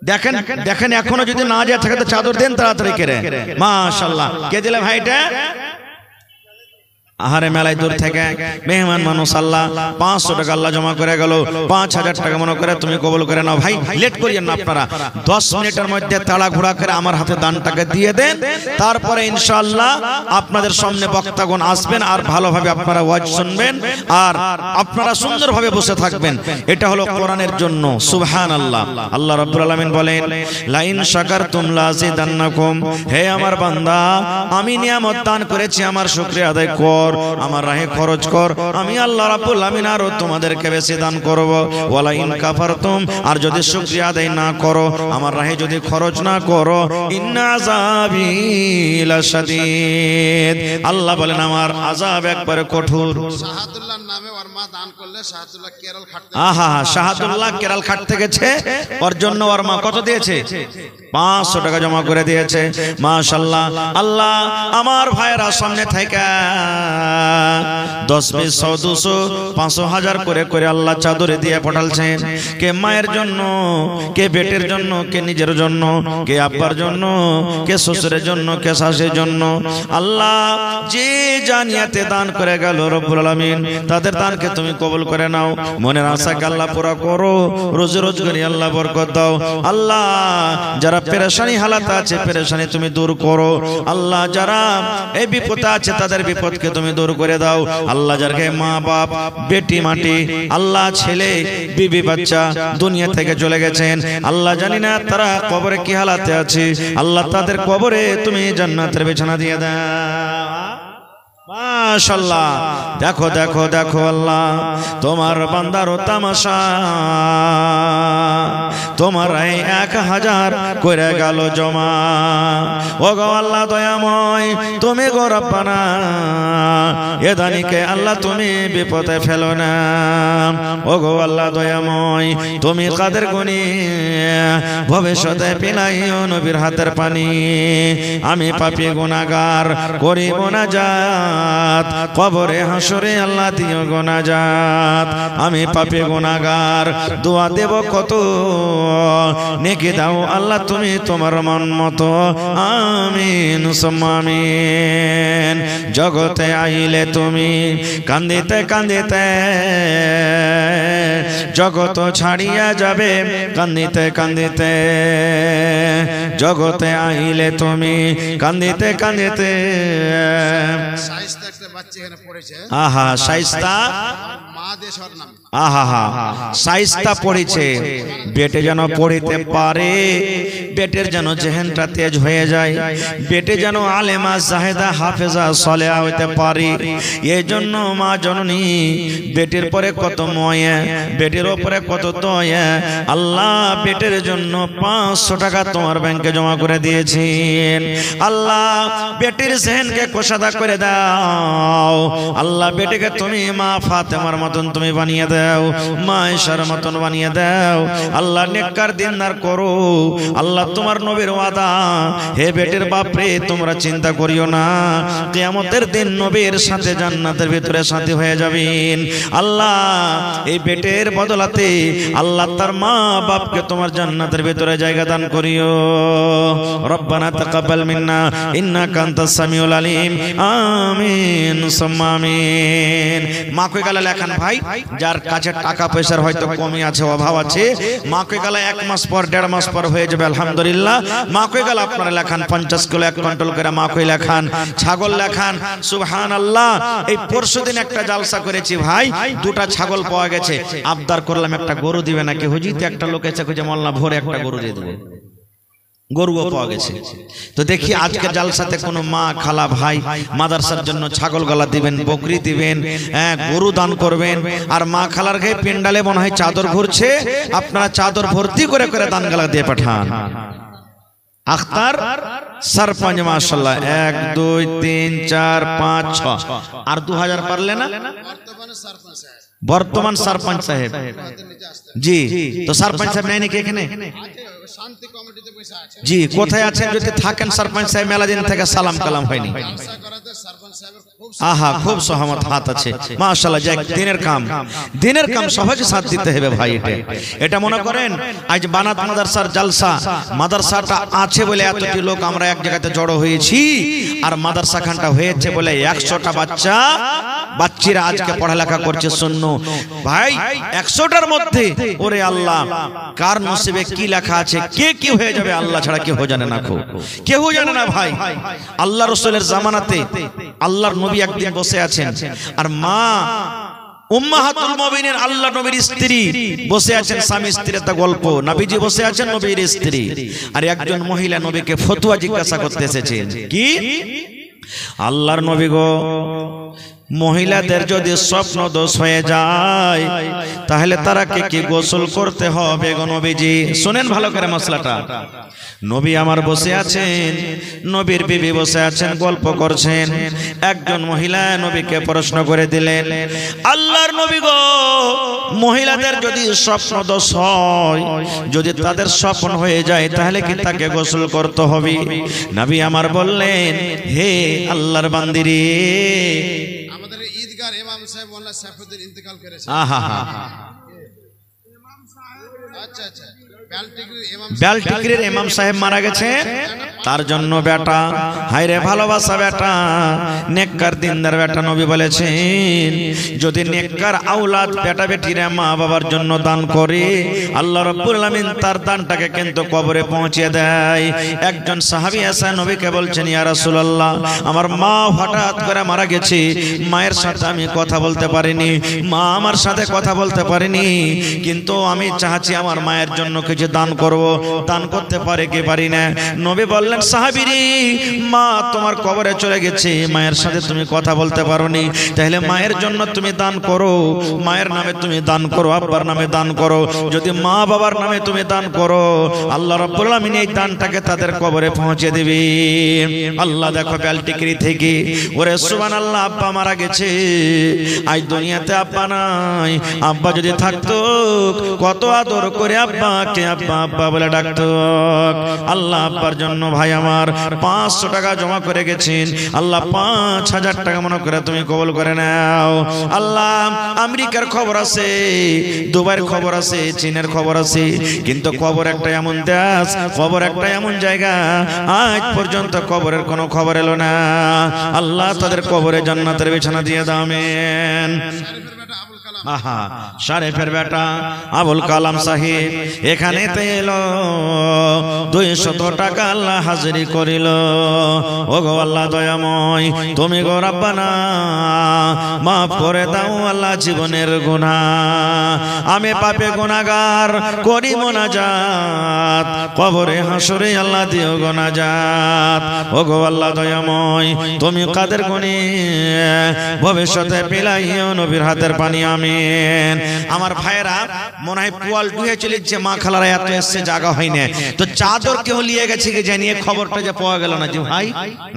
দেখেন, দেখেন এখনো যদি না যায় থাকে তো চাদর দেন তাড়াতাড়ি করে। মাশাআল্লাহ, কে দিলে ভাইটা? আহারে মেলায় দূর থেকে মেহমান মানুষ আল্লাহ 500 টাকা আল্লাহ জমা করে গেল, 5000 টাকা মনে করে তুমি কবুল করে নাও। ভাই লেট করিয়েন না আপনারা, 10 মিনিটের মধ্যে তাড়া ঘোড়া করে আমার হাতে দানটাকে দিয়ে দেন, তারপরে ইনশাআল্লাহ আপনাদের সামনে বক্তাগণ আসবেন আর ভালোভাবে আপনারা ওয়াজ শুনবেন আর আপনারা সুন্দরভাবে বসে থাকবেন। এটা হলো কোরআনের জন্য। সুবহানাল্লাহ। আল্লাহ রাব্বুল আলামিন বলেন, লাইন শাকারতুম লাযিদান্নাকুম, হে আমার বান্দা আমি নিয়ামত দান করেছি, আমার শুকরিয়া আদায় কর, আমার রাহে খরচ কর, আমি আল্লাহ রাব্বুল আমিন আরো তোমাদেরকে বেশি দান করব। ওয়ালা ইন কাফারতুম, আর যদি শুকরিয়া আদায় না করো, আমার রাহে যদি খরচ না করো, ইন্না আযাবি লাশাদীদ, আল্লাহ বলেন আমার আযাব একবারে কঠোর। শাহাদুল্লাহর নামে ওর মা দান করলে শাহাদুল্লাহ কেরল খাটতে, আহা শাহাদুল্লাহ কেরল খাটতে গেছে, ওর জন্য ওর মা কত দিয়েছে? 500 টাকা জমা করে দিয়েছে। মাশাআল্লাহ। আল্লাহ আমার ভাইয়েরা সামনে থেকে 10, 20, 100, 200, 500, 1000 করে করে আল্লাহ চাদরে দিয়ে পাঠালছেন। কে মায়ের জন্য, কে বেটের জন্য, কে নিজের জন্য, কে আব্বার জন্য, কে শ্বশুরের জন্য, কে শাশুড়ির জন্য। আল্লাহ যে জানিয়াতে দান করে গেল রব্বুল আলামিন তাদের দানকে তুমি কবুল করে নাও, মনের আশাকে আল্লাহ পুরা করো, রোজ রোজ করে আল্লাহ বরকত দাও। আল্লাহ যারা পেরেশানি হালাতে আছে পেরেশানি তুমি দূর করো। আল্লাহ যারা এই বিপদে আছে তাদের বিপদকে তুমি দূর করে দাও। আল্লাহ যারকে মা বাপ বেটি মাটি আল্লাহ ছেলে বিবি বাচ্চা দুনিয়া থেকে চলে গেছেন, আল্লাহ জানি না তারা কবরে কি হালাতে আছে, আল্লাহ তাদের কবরে তুমি জান্নাতের বিছানা দিয়ে দাও। মাশাআল্লাহ। দেখো দেখো দেখো আল্লাহ তোমার বান্দার তামাশা, তোমার 1000 করে গেল জমা। ও গো আল্লাহ দয়াময়, তুমি গো রব্বানা এ দানিকে আল্লাহ তুমি বিপদে ফেলো না। ও গো আল্লাহ দয়াময়, তুমি কাদের গুনি ভবিষ্যতে পিলাইও নবীর হাতের পানি। আমি পাপী গুনাহগার করিব না যা কবরে হাসরে আল্লাহ দিও গুনাহগার। আমি পাপী গুনাহগার দোয়া দেব কত, নেকি দাও আল্লাহ তুমি তোমার মন মতো। আমিন সুম্মা আমিন। জগতে আইলে তুমি কান্দিতে কান্দিতে জগত ছাড়িয়া যাবে, কান্দিতে কান্দিতে জগতে আইলে তুমি কান্দিতে কান্দিতে। শায়েস্তা একটা বাচ্চা এখানে পড়েছে, আহা শায়েস্তা, মা দেশর নাম, আহা শায়েস্তা পড়েছে। বেটে যেন পড়িতে পারে, বেটের যেন জেহেনটা তেজ হয়ে যায়, বেটে যেন আলেমা জাহেদা হাফেজা সালেহা হইতে পারে। এই জন্য মা জননী বেটের পরে কত ময়া, বেটের উপরে কত দয়া। আল্লাহ বেটের জন্য 500 টাকা তোমার ব্যাংকে জমা করে দিয়েছেন। আল্লাহ বেটির জেহেনকে কোষাদা করে দাও। আল্লাহ বেটিকে তুমি মা ফাতেমার মতন তুমি বানিয়ে দাও, মা আয়েশার মতন বানিয়ে দাও। আল্লাহ নেককার দিনদার করো। আল্লাহ তোমার নবীর ওয়াদা, হে বেটির বাপরে তোমরা চিন্তা করিও না, কিয়ামতের দিন নবীর সাথে জান্নাতের ভিতরে সাথী হয়ে যাবেন। আল্লাহ এই বেটের বদলাতে আল্লাহ তার মা বাপকে তোমার জান্নাতের ভিতরে জায়গা দান করিও। রব্বানা তাকাব্বাল মিন্না ইন্নাকা আনতাস সামিউল আলিম। আমিন সুম্মা আমিন। মা কই গেল লেখান ভাই, যার কাছে টাকা পয়সার হয়তো কমই আছে, অভাব আছে, মা কই গেল 1 মাস পর 1.5 মাস পর হয়ে যাবে আলহামদুলিল্লাহ। মা কই গেল আপনারা লেখান 50 কিলো 1 কুইন্টাল করে মা কই লেখান, ছাগল লেখান। সুবহানাল্লাহ। এই পরশুদিন একটা জালসা করেছি ভাই, 2টা ছাগল পাওয়া গেছে। আবদার করলাম একটা গরু দিবে নাকি হুজুর, একটা লোক এসে কইছে মোল্লা ভোরে একটা গরু দিয়ে দেবে, গরুও পাওয়া গেছে। তো দেখি আজকে জালসাতে কোনো মা খালা ভাই মাদ্রাসার জন্য ছাগল গলা দিবেন, বকরি দিবেন, গরু দান করবেন। আর মা খালার গায়ে পেন্ডালে মনে হয় চাদর ঘুরছে, আপনারা চাদর ভর্তি করে করে দান গলা দিয়ে পাঠান। আখতার सरपंच माशाल्लाह 1 2 3 4 5 6 আর 2000 পারলে না বর্তমান सरपंच সাহেব জি তো सरपंच সাহেব নাই নাকি এখানে শান্তি কমিটিতে বসে আছেন জি কোথায় আছেন যদি থাকেন सरपंच সাহেব মেলা দিন থেকে সালাম কালাম হয়নি সাহেবের খুব আহা খুব সহমত হাত আছে মাশাআল্লাহ। যাক দিনের কাম সহজে সাথ দিতে হবে ভাই। এটা মনে করেন আজ বানাত মাদ্রাসার জালসা, মাদ্রাসাটা আছে বলে এতটি লোক আমরা এক জায়গাতে জড়ো হয়েছি, আর মাদ্রাসা খানটা হয়েছে বলে 100টা বাচ্চারা আজকে পড়ালেখা করছে। শূন্য ভাই 100টার মধ্যে ওরে আল্লাহ কার নসিবে কি লেখা আছে, কে কি হয়ে যাবে আল্লাহ ছাড়া কেউ জানে না, কেউ জানে না ভাই। আল্লাহ রাসূলের জামানাতে আল্লাহর নবী একদিন বসে আছেন, আর মা উম্মাহাতুল মুমিনিন আল্লাহ নবীর স্ত্রী বসে আছেন, স্বামী স্ত্রীর একটা গল্প, নবীজি বসে আছেন নবীর স্ত্রী, আর একজন মহিলা নবীকে ফতোয়া জিজ্ঞাসা করতে এসেছেন। কি আল্লাহর নবী গো, মহিলাদের যদি স্বপ্ন দোষ হয়ে যায় তাহলে তারাকে কি গোসল করতে হবে গো নবীজি? শুনেন ভালো করে মশলাটা। নবী আমার বসে আছেন, নবীর বিবি বসে আছেন, গল্প করছেন। একজন মহিলা নবীকে প্রশ্ন করে দিলেন, আল্লাহর নবী গো, মহিলাদের যদি স্বপ্ন দোষ হয়, যদি তাদের স্বপ্ন হয়ে যায় তাহলে কি তাকে গোসল করতে হবে? নবী আমার বললেন, হে আল্লাহর বান্দিরে, আমাদের ঈদগার ইমাম সাহেব মোল্লা সাইফুদ্দিন ইন্তেকাল করেছে। আহা আচ্ছা আচ্ছা, বেলটিগিরির ইমাম সাহেব মারা গেছে, তার জন্য বেটা, হায়রে ভালোবাসা বেটা, নেককার দিনদার বেটা। নবী বলেছেন যদি নেককার আওলাদ বেটা বেটিরা মা বাবার জন্য দান করে, আল্লাহ রাব্বুল আলামিন তার দানটাকে কিন্তু কবরে পৌঁছে দেয়। একজন সাহাবী এসে নবীকে বলছেন, ইয়া রাসূলুল্লাহ, আমার মা হঠাৎ করে মারা গেছে, মায়ের সাথে আমি কথা বলতে পারিনি, মা আমার সাথে কথা বলতে পারিনি, কিন্তু আমি চাচ্ছি আমার মায়ের জন্য কিছু দান করব, দান করতে পারে কি পারি না? নবী বললেন, সাহাবীরে, মা তোমার কবরে চলে গেছে, মায়ের সাথে তুমি কথা বলতে পারোনি, তাহলে মায়ের জন্য তুমি দান করো, মায়ের নামে তুমি দান করো, আব্বার নামে দান করো। যদি মা বাবার নামে তুমি দান করো, আল্লাহ রাব্বুল আলামিন এই দানটাকে তাদের কবরে পৌঁছে দিবে। আল্লাহ দেখো বেলটিগিরি থেকে, ওরে সুবহানাল্লাহ, আব্বা মারা গেছে, আজ দুনিয়াতে আব্বা নাই, আব্বা যদি থাকতো কত আদর করে আব্বাকে আব্বা আব্বা বলে ডাকতো। আল্লাহ আব্বার জন্য ভাই আমার 500 টাকা জমা করে গেছেন, আল্লাহ 5000 টাকা মনে করে তুমি কবুল করে নাও। আল্লাহ আমেরিকার খবর আছে, দুবাইয়ের খবর আছে, চীনের খবর আছে, কিন্তু কবর একটা এমন দেশ, কবর একটা এমন জায়গা, আজ পর্যন্ত কবরের কোনো খবর এলো না। আল্লাহ তাদের কবরে জান্নাতের বিছানা দিয়ে দাও, আমিন। আহা, শরীফের বেটা আবুল কালাম সাহেব এখানে এলো, 200 টাকা আল্লাহ হাজিরি করিল। ও গো আল্লাহ দয়াময়, তুমি গো রব্বানা মাফ করে দাও আল্লাহ জীবনের গুনাহ, আমি পাপে গুনাহগার করি মোনাজাত, কবরে হাসরে আল্লাহ দিও গুনাজাত। ও গো আল্লাহ দয়াময়, তুমি কাদের গুনি ভবিষ্যতে পিলাইও নবীর হাতের পানি, আমিন। আমার ভাইরা মনে হয় পোয়াল ডুহে চলেছে, মা খালারা এত এসছে জায়গা হয় না, তো চাদর কেউ নিয়ে গেছে কি জানিয়ে খবরটা যে পাওয়া গেল না। যে ভাই,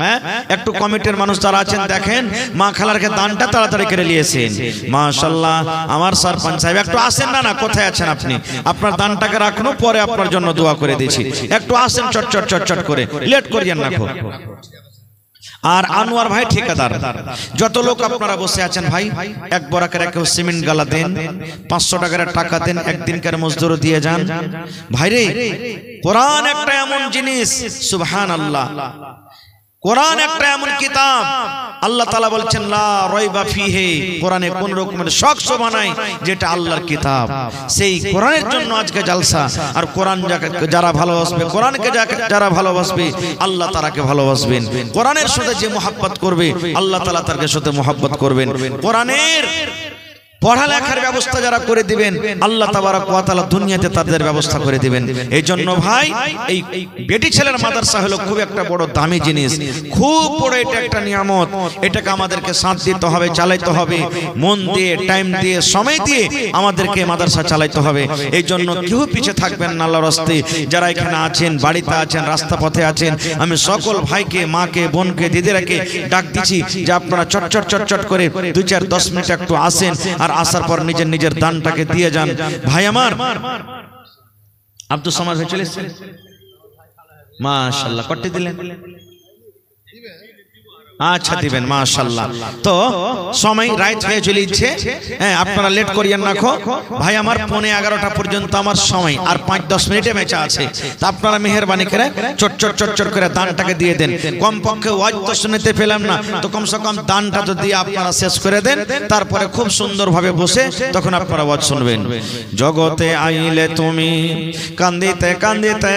হ্যাঁ, একটু কমিটির মানুষ যারা আছেন দেখেন, মা খালারকে দানটা তাড়াতাড়ি করে নিয়েছেন। মাশাআল্লাহ, আমার সরপঞ্চ সাহেব একটু আসেন না, কোথায় আছেন আপনি? আপনার দানটাকে রাখুন, পরে আপনার জন্য দোয়া করে দিয়েছি, একটু আসেন চটচট চটচট করে, লেট করিয়েন না। আর আনোয়ার ভাই ঠিকাদার, যত লোক আপনারা বসে আছেন ভাই, এক বরাকের কেউ সিমেন্ট গালা দেন, 500 টাকার টাকা দেন, একদিনকার মজদুর দিয়ে যান। ভাইরে, কোরআন একটা এমন জিনিস, সুবহানাল্লাহ, কোরআন একটা এমন কিতাব, আল্লাহ তাআলা বলছেন লা রাইবা ফিহি, কোরআনে কোন রকমের শক শোভা নাই, যেটা আল্লাহর কিতাব। সেই কোরআনের জন্য আজকে জালসা। আর কোরআন যারা ভালোবাসবে, কোরআনকে যারা ভালোবাসবে, আল্লাহ তাআলাকে ভালোবাসবেন। কোরআনের সাথে যে মুহাব্বত করবে, আল্লাহ তাআলা তার সাথে মুহাব্বত করবেন। কোরআনের পড়ালেখার ব্যবস্থা যারা করে দিবেন, আল্লাহ তাবারক ওয়া তাআলা দুনিয়াতে তাদের ব্যবস্থা করে দিবেন। এই জন্য ভাই, এই বেটি ছেলের মাদ্রাসা হলো খুব একটা বড় দামি জিনিস, খুব বড় এটা একটা নিয়ামত। এটাকে আমাদেরকে সাথ দিতে হবে, চালাইতে হবে, মন দিয়ে, টাইম দিয়ে, সময় দিয়ে আমাদেরকে মাদ্রাসা চালাইতে হবে। এই জন্য কেউ পিছে থাকবেন না আল্লাহর রাস্তে। যারা এখানে আছেন, বাড়িতে আছেন, রাস্তা পথে আছেন, আমি সকল ভাইকে, মাকে, বোনকে, দিদিরাকে ডাক দিচ্ছি যে আপনারা চটচট চটচট করে 2-4-10 মিনিট একটু আসেন, আর আসার পর নিজের নিজের দানটাকে দিয়ে যান। ভাই আমার আব্দুল সামাদ ভাই চলে এসেছেন, মাশাআল্লাহ, কট্টি দিলেন। আচ্ছা দিবেন মাশাআল্লাহ। তো সময় রাইট হয়ে চলেছে, হ্যাঁ আপনারা লেট করিয়েন না ভাই। আমার 11:15 পর্যন্ত আমার সময়, আর 5-10 মিনিটে বেঁচে আছে। তা আপনারা মেহেরবানি করে চট করে দানটাকে দিয়ে দেন। কমপক্ষে ওয়াজ তো শুনতে পেলাম না, তো কমসে কম দানটা তো দিয়ে আপনারা শেষ করে দেন, তারপরে খুব সুন্দরভাবে বসে তখন আপনারা ওয়াজ শুনবেন। জগতে আইলে তুমি কান্দিতে কান্দিতে,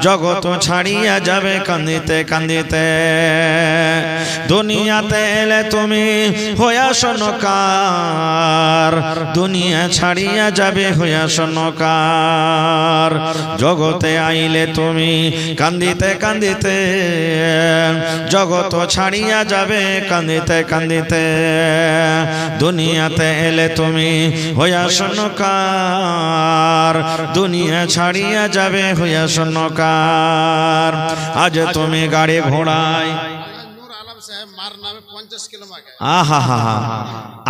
জগৎ ছাড়িয়া যাবে কান্দিতে কান্দিতে। দুনিয়াতে এলে তুমি হইয়া শোনকার, দুনিয়া ছাড়িয়া যাবে হইয়া শোনকার। জগতে আইলে তুমি কান্দিতে কান্দিতে, জগৎ ছাড়িয়া যাবে কান্দিতে কান্দিতে। দুনিয়াতে এলে তুমি হইয়া শোনকার, দুনিয়া ছাড়িয়া যাবে হইয়া শোনকার। আজ তুমি গাড়ি ঘোড়ায় নূর আলম সাহেব মার নামে 50 কিলো মাগে। আহা হা হা,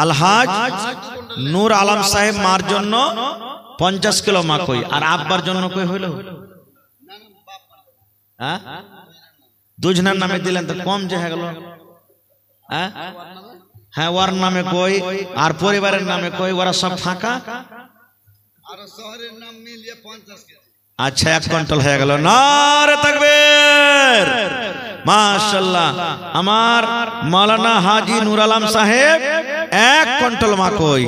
আলহাজ নূর আলম সাহেব মার জন্য 50 কিলো মা কই, আর আব্বার জন্য কই হইল? হ্যাঁ দুজনের নামে দিলেন তো কম যে হয়ে গেল। হ্যাঁ ওর নামে কই আর পরিবারের নামে কই, ওরা সব ফাঁকা। আর শহরের নাম মিলিয়ে 50 কেজি। আচ্ছা 1 কুইন্টাল হয়ে গেল। নারে তাকবীর, মাশাআল্লাহ। আমার মাওলানা হাজী নূর আলম সাহেব 1 কুইন্টাল মা কই,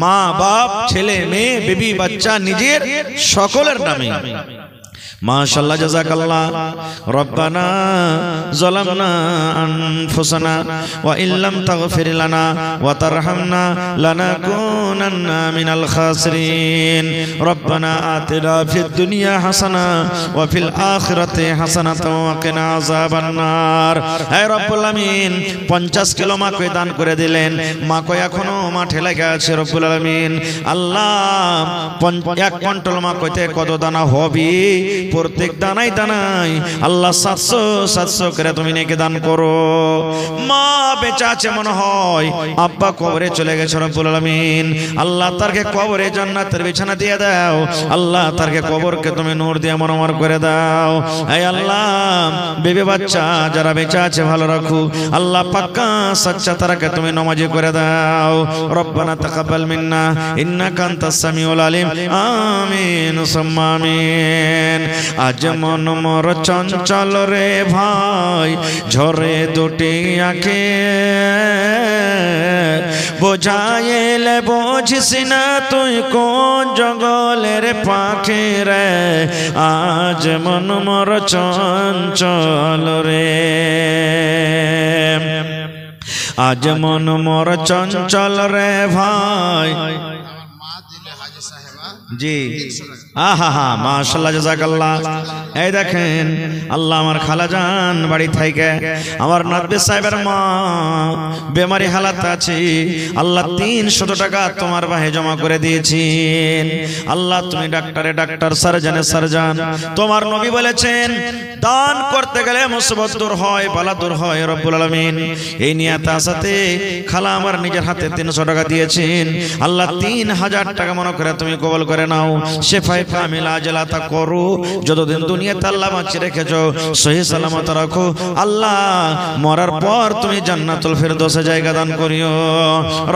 মা বাপ ছেলে মেয়ে বিবি বাচ্চা নিজের সকলের নামে। মাশাআল্লাহ জাযাকাল্লাহ। রব্বানা যালামনা আনফুসানা ওয়া ইল্লাম তাগফির লানা ওয়া তারহামনা লানাকুনান্না মিনাল খাসিরিন। রব্বানা আতিনা ফিদ দুনিয়া হাসানা ওয়া ফিল আখিরাতি হাসানাতাও ওয়া কিনা আযাবান নার। হে রব্বুল আমিন 50 কিলো মাকে দান করে দিলেন, মাকে এখনো মাঠে লাগা আছে রব্বুল আমিন। আল্লাহ 1 কুইন্টাল মা কইতে কত দানা হবে? প্রত্যেক দানাই দানাই আল্লাহ 700 করে তুমি নেকি দান করো। মা বেঁচে আছে মনে হয়, আব্বা কবরে চলে গেছে রব্বুল আলামিন। আল্লাহ তারকে কবরে জান্নাতের বিছানা দিয়ে দাও। আল্লাহ তারকে কবরকে তুমি নূর দিয়ে মনোমর করে দাও। এই আল্লাহ বেবি বাচ্চা যারা বেঁচে আছে ভালো রাখো। আল্লাহ পাক্কা সচ্চা তারাকে তুমি নামাজি করে দাও। রব্বানা তাকাব্বাল মিন্না ইন্নাকা আনতাস সামিউল আলিম। আমিন সুম্মা আমিন। আজ মন মোর চঞ্চল রে ভাই, ঝরে দুটি আঁখে বোঝাইলে বুঝিস না তুই কোন জঙ্গলের পাখি রে। আজ মন মোর চঞ্চল রে, আজ মন মোর চঞ্চল রে ভাই। আমার মা দিলে হাজী সাহেবা জি আহা হা মাশাআল্লাহ জাযাকাল্লাহ। এই দেখেন আল্লাহ আমার খালাজান বাড়ি থেকে আমার নদী সাহেবের মা বেমারি হালাত আছে। আল্লাহ 300 টাকা তোমার বাহে জমা করে দিয়েছেন। আল্লাহ তুমি ডাক্তারে ডাক্তার, সার্জনে সার্জন। তোমার নবী বলেছেন দান করতে গেলে মুসিবত দূর হয়, বালা দূর হয় রব্বুল আলামিন। এই নিয়তে আসাতে খালা আমার নিজের হাতে 300 টাকা দিয়েছেন। আল্লাহ 3000 টাকা মনে করে তুমি কবুল করে নাও। শেফায়ে কামিল আজলাতা করো, যতদিন দুনিয়াতে আল্লাহ বাঁচিয়ে রেখেছো সহি সালামত রাখো। আল্লাহ মরার পর তুমি জান্নাতুল ফিরদৌসে জায়গা দান করিও।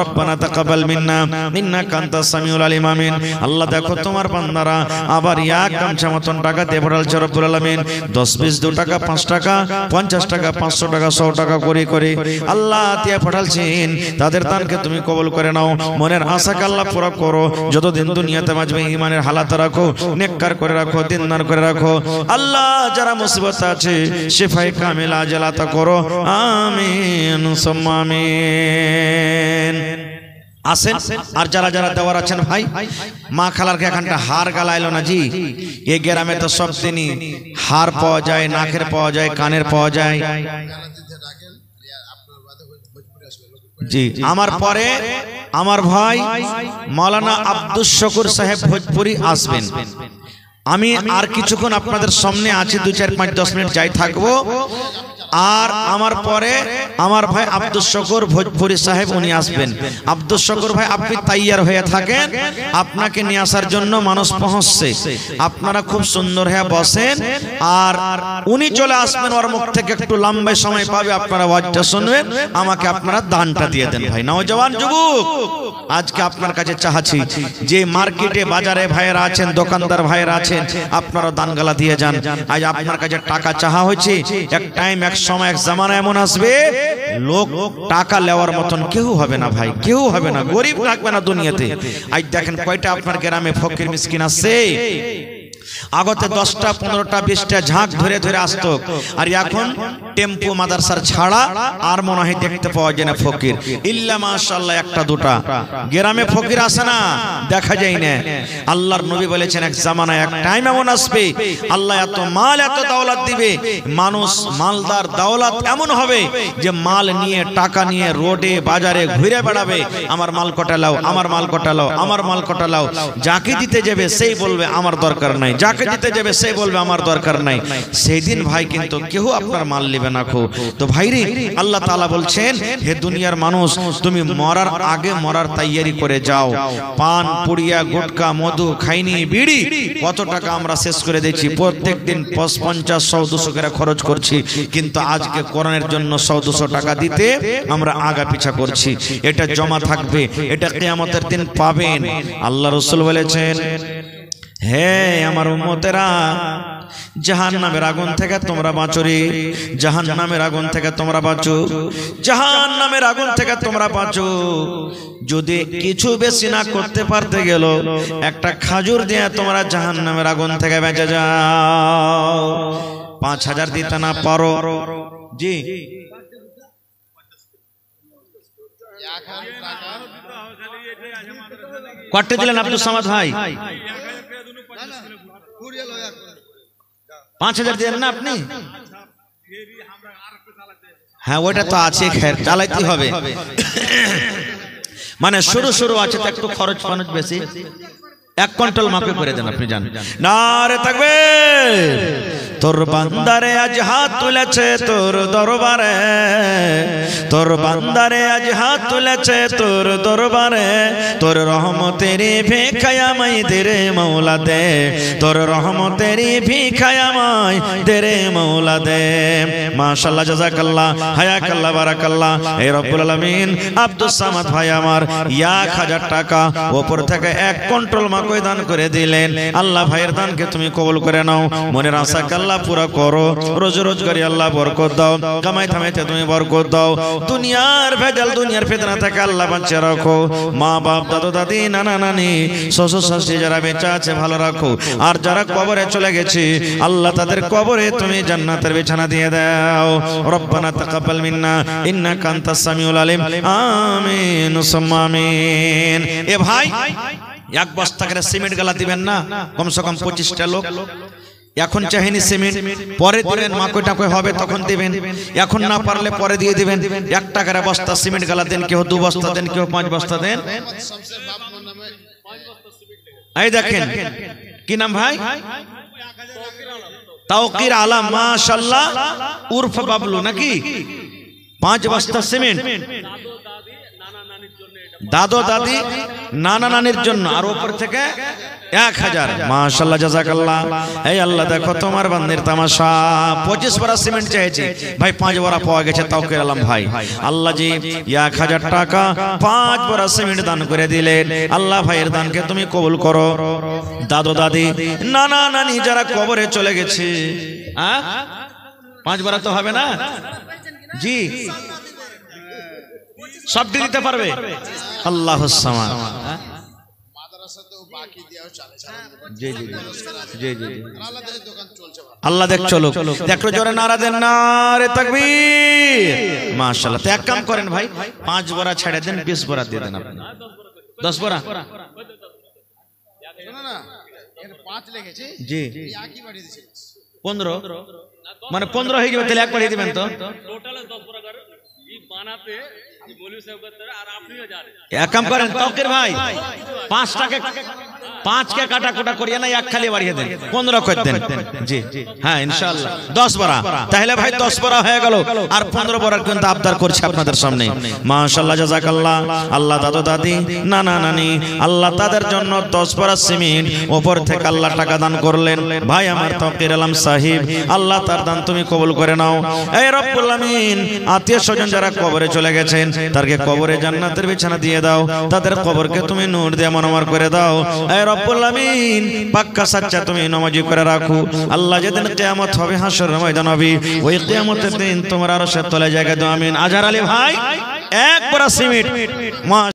রব্বানা তাকাব্বাল মিন্না ইন্নাকা আনতাস সামিউল আলিম। আমিন। আল্লাহ দেখো তোমার বান্দারা আবার এক গামছা মতন টাকা দিয়ে পড়ালছে রব্বুল আলামিন। 10-20 2 টাকা 5 টাকা 50 টাকা 500 টাকা 100 টাকা করে করে আল্লাহ দিয়ে পড়ালছেন। তাদের দানকে তুমি কবুল করে নাও। মনের আশাকে আল্লাহ পুরো করো। যতদিন দুনিয়াতে বাঁচবে ঈমানের হালাত রাখো, নেককার করে রাখো, দিনদার করে রাখো। আল্লাহ যারা মুসিবত আছে শিফায়ে কামিল আজলাতা করো। আমিন সুম্মা আমিন। আসেন আর যারা যারা দেওয়ার আছেন ভাই, মা খালারকে এখানটা হার গালাইলো না জি। এই গ্রামে তো সব দিনই হার পাওয়া যায়, নাকের পাওয়া যায়, কানের পাওয়া যায় জি। আমার পরে আমার ভাই মাওলানা আব্দুস শুকুর সাহেব ভোজপুরি আসবেন। আমি আর কিছুক্ষণ আপনাদের সামনে আছি, 2, 4, 5, 10 মিনিট যাই থাকবো। আর আমার পরে আমার ভাই আব্দুল শকুর ভোজপুরি সাহেব উনি আসবেন। আব্দুল শকুর ভাই আপনি তৈয়ার হয়ে থাকেন, আপনাকে নিয়ে আসার জন্য মানুষ পৌঁছছে, আপনারা খুব সুন্দর হয়ে বসেন আর উনি চলে আসবেন, ওর মুখ থেকে একটু লম্বা সময় পাবে, আপনারা ওয়াজটা শুনবেন, আমাকে আপনারা দানটা দিয়ে দেন। ভাই নওজওয়ান যুবক, আজকে আপনার কাছে চাচ্ছি যে মার্কেটে বাজারে ভাইয়েরা আছেন, দোকানদার ভাইয়েরা আছেন, আপনারা দানগালা দিয়ে যান। আজ আপনার কাছে টাকা চাহা হয়েছে, এক টাইম এক সময় এক জামানা এমন আসবে লোক টাকা নেওয়ার মতন কেউ হবে না ভাই, কেউ হবে না, গরিব থাকবে না দুনিয়াতে। আজ দেখেন কয়টা আপনার গ্রামে ফকির মিসকিন আছে, আগতে 10টা 15টা 20টা ঝাঁক ধরে ধরে আসতো, আর এখন টেম্পো মাদ্রাসার ছাড়া আর মনে হয় দেখতে পাওয়া যায় না ফকির, ইল্লা মাশাআল্লাহ একটা দুটা গ্রামে ফকির আসে না, দেখা যায় না। আল্লাহর নবী বলেছেন এক জামানা এক টাইম এমন আসবে আল্লাহ এত মাল এত দৌলত দিবে, মানুষ মালদার দৌলত এমন হবে যে মাল নিয়ে টাকা নিয়ে রোডে বাজারে ঘুরে বেড়াবে, আমার মাল কটা লাও, আমার মাল কটা লাও, আমার মাল কটা লাও। যাকে দিতে যাবে সেই বলবে আমার দরকার নাই, যাকে দিতে যাবে সেই বলবে আমার দরকার নাই। সেই দিন ভাই কিন্তু কেউ আপনার মাল নেবে না খো। তো ভাইরে আল্লাহ তাআলা বলছেন, হে দুনিয়ার মানুষ, তুমি মরার আগে মরার তৈয়ারি করে যাও। পান পুড়িয়া গুটকা মধু খাইনি বিড়ি কত টাকা আমরা শেষ করে দিয়েছি, প্রত্যেক দিন 50 100 200 করে খরচ করছি, কিন্তু আজকে কোরআনের জন্য 100 200 টাকা দিতে আমরা আগা পিছা করছি। এটা জমা থাকবে, এটা কিয়ামতের দিন পাবেন। আল্লাহ রাসূল বলেছেন, হে আমার উম্মতেরা, জাহান্নামের আগুন থেকে তোমরা বাঁচো রে, জাহান্নামের আগুন থেকে তোমরা বাঁচো, জাহান্নামের আগুন থেকে তোমরা বাঁচো। যদি কিছু বেশি না করতে পারতে গেল, একটা খাজুর দিয়ে তোমরা জাহান্নামের আগুন থেকে বেঁচে যাও। 5000 দিতে না পারো, জি কটে দিলেন আব্দুল সামাদ ভাই, 5000 দিলেন না আপনি? হ্যাঁ ওইটা তো আছে, খের চালাইতে হবে, মানে শুরু আছে তো একটু খরচ ফানুচ বেশি, 1 কুইন্টাল মাপে করে দেন আপনি, জান নারে থাকবে। তোর বান্দারে আজ হাত তুলেছে তোর দরবারে, তোর বান্দারে আজ হাত তুলেছে তোর দরবারে, তোর রহমতের ভিখায় আমায় দে রে মওলা দে, তোর রহমতের ভিখায় আমায় দে রে মওলা দে। মাশাআল্লাহ, জাযাকাল্লাহ, হায়াকাল্লাহ, বারাকাল্লাহ। হে রব্বুল আলামিন, আব্দুল সামাদ ভাই আমার 1000 টাকা উপর থেকে 1 কুইন্টাল মাকই দান করে দিলেন। আল্লাহ ভাইয়ের দানকে তুমি কবুল করে নাও, মনের আশা আল্লাহ পুরা করো, রোজগারি আল্লাহ বরকত দাও, কামাই থামাইতে তুমি বরকত দাও, দুনিয়ার ভেজাল দুনিয়ার ফিতনা থেকে আল্লাহ বাঁচিয়ে রাখো, মা বাপ দাদু দাদি নানা নানি শ্বশুর শাশুড়ি যারা বেঁচে আছে ভালো রাখো, আর যারা কবরে চলে গেছে আল্লাহ তাদের কবরে তুমি জান্নাতের বিছানা দিয়ে দাও। রব্বানা তাকাব্বাল মিন্না ইন্নাকা আনতাস সামিউল আলিম, আমিন সুম্মা আমিন। এ ভাই 1 বস্তা করে সিমেন্ট গালা দিবেন না, কমসে কম 25টা লোক। এখন চাহিনি সিমেন্ট, পরে দিবেন, মাকই টাকই হবে তখন দিবেন, এখন না পারলে পরে দিয়ে দিবেন। 1 টাকার বস্তা সিমেন্ট গালা দেন, কেউ 2 বস্তা দেন, কেউ 5 বস্তা দেন। এই দেখেন কি নাম ভাই? তাওকির আলম, মাশাআল্লাহ, উর্ফ বাবলু নাকি? 5 বস্তা সিমেন্ট দাদু দাদি নানা নানির জন্য, আর উপর থেকে 1000। মাশাআল্লাহ, জাযাকাল্লাহ। এই আল্লাহ দেখো তোমার বান্দির তামাশা, 25 বড়া সিমেন্ট চাইছি ভাই, 5 বড়া পাওয়া গেছে তাওকির আলম ভাই। আল্লাহ জি 1000 টাকা 5 বড়া সিমেন্ট দান করে দিলেন। আল্লাহ ভাইয়ের দানকে তুমি কবুল করো। দাদু দাদি নানা নানি যারা কবরে চলে গেছে, 5 বড়া তো হবে না জি, সব দিতে পারবে আল্লাহুস সামাদ। জি জি জি জি, আল্লাহ দেখ চলো দেখো জোরে নারা দেন, নারে তাকবীর। মাশাআল্লাহ। তো এক কাম করেন ভাই, 5 বড়া ছেড়ে দেন, 20 বড়া দিয়ে দেন আপনি। 10 বড়া শোনো না, এখানে 5 লিখেছি জি, একই বাড়ি দিয়েছি 15, মানে 15 হয়ে যাবে, তাহলে এক বাড়ি দিবেন তো টোটালে 10 বড়া করে বানাতে। এক কাম করেন তাওকির ভাই, 5 টাকা 5 কে কাটা কোটা করিয়ে না, এক খালি বাড়িয়ে দেন, 15 করে দেন। জি হ্যাঁ ইনশাআল্লাহ 10 বড়া, তাহলে ভাই 10 বড়া হয়ে গেল। আর 15 বড়ার কিন্তু আবদার করছি আপনাদের সামনে। মাশাআল্লাহ জাযাকাল্লাহ। আল্লাহ দাদু দাদি নানা নানি আল্লাহ তাদের জন্য 10 বড়া সিমেন্ট উপর থেকে আল্লাহ টাকা দান করলেন। ভাই আমার তাওকির আলম সাহেব, আল্লাহ তার দান তুমি কবুল করে নাও। এই রব্বুল আমিন, আত্মীয় স্বজন যারা কবরে চলে গেছেন তাদেরকে কবরে জান্নাতের বিছানা দিয়ে দাও, তাদের কবরকে তুমি নূর দিয়ে মনোমর করে দাও। এই রব্বুল আমিন, পাক্কা সাচ্চা তুমি নামাজি করে রাখো। আল্লাহ যেদিন কিয়ামত হবে, হাসরের ময়দান হবে, ওই কিয়ামতের দিন তোমার আরশের তলায় জায়গা দাও। আমিন। আজহার আলী ভাই, এক বড়া সিমেন্ট।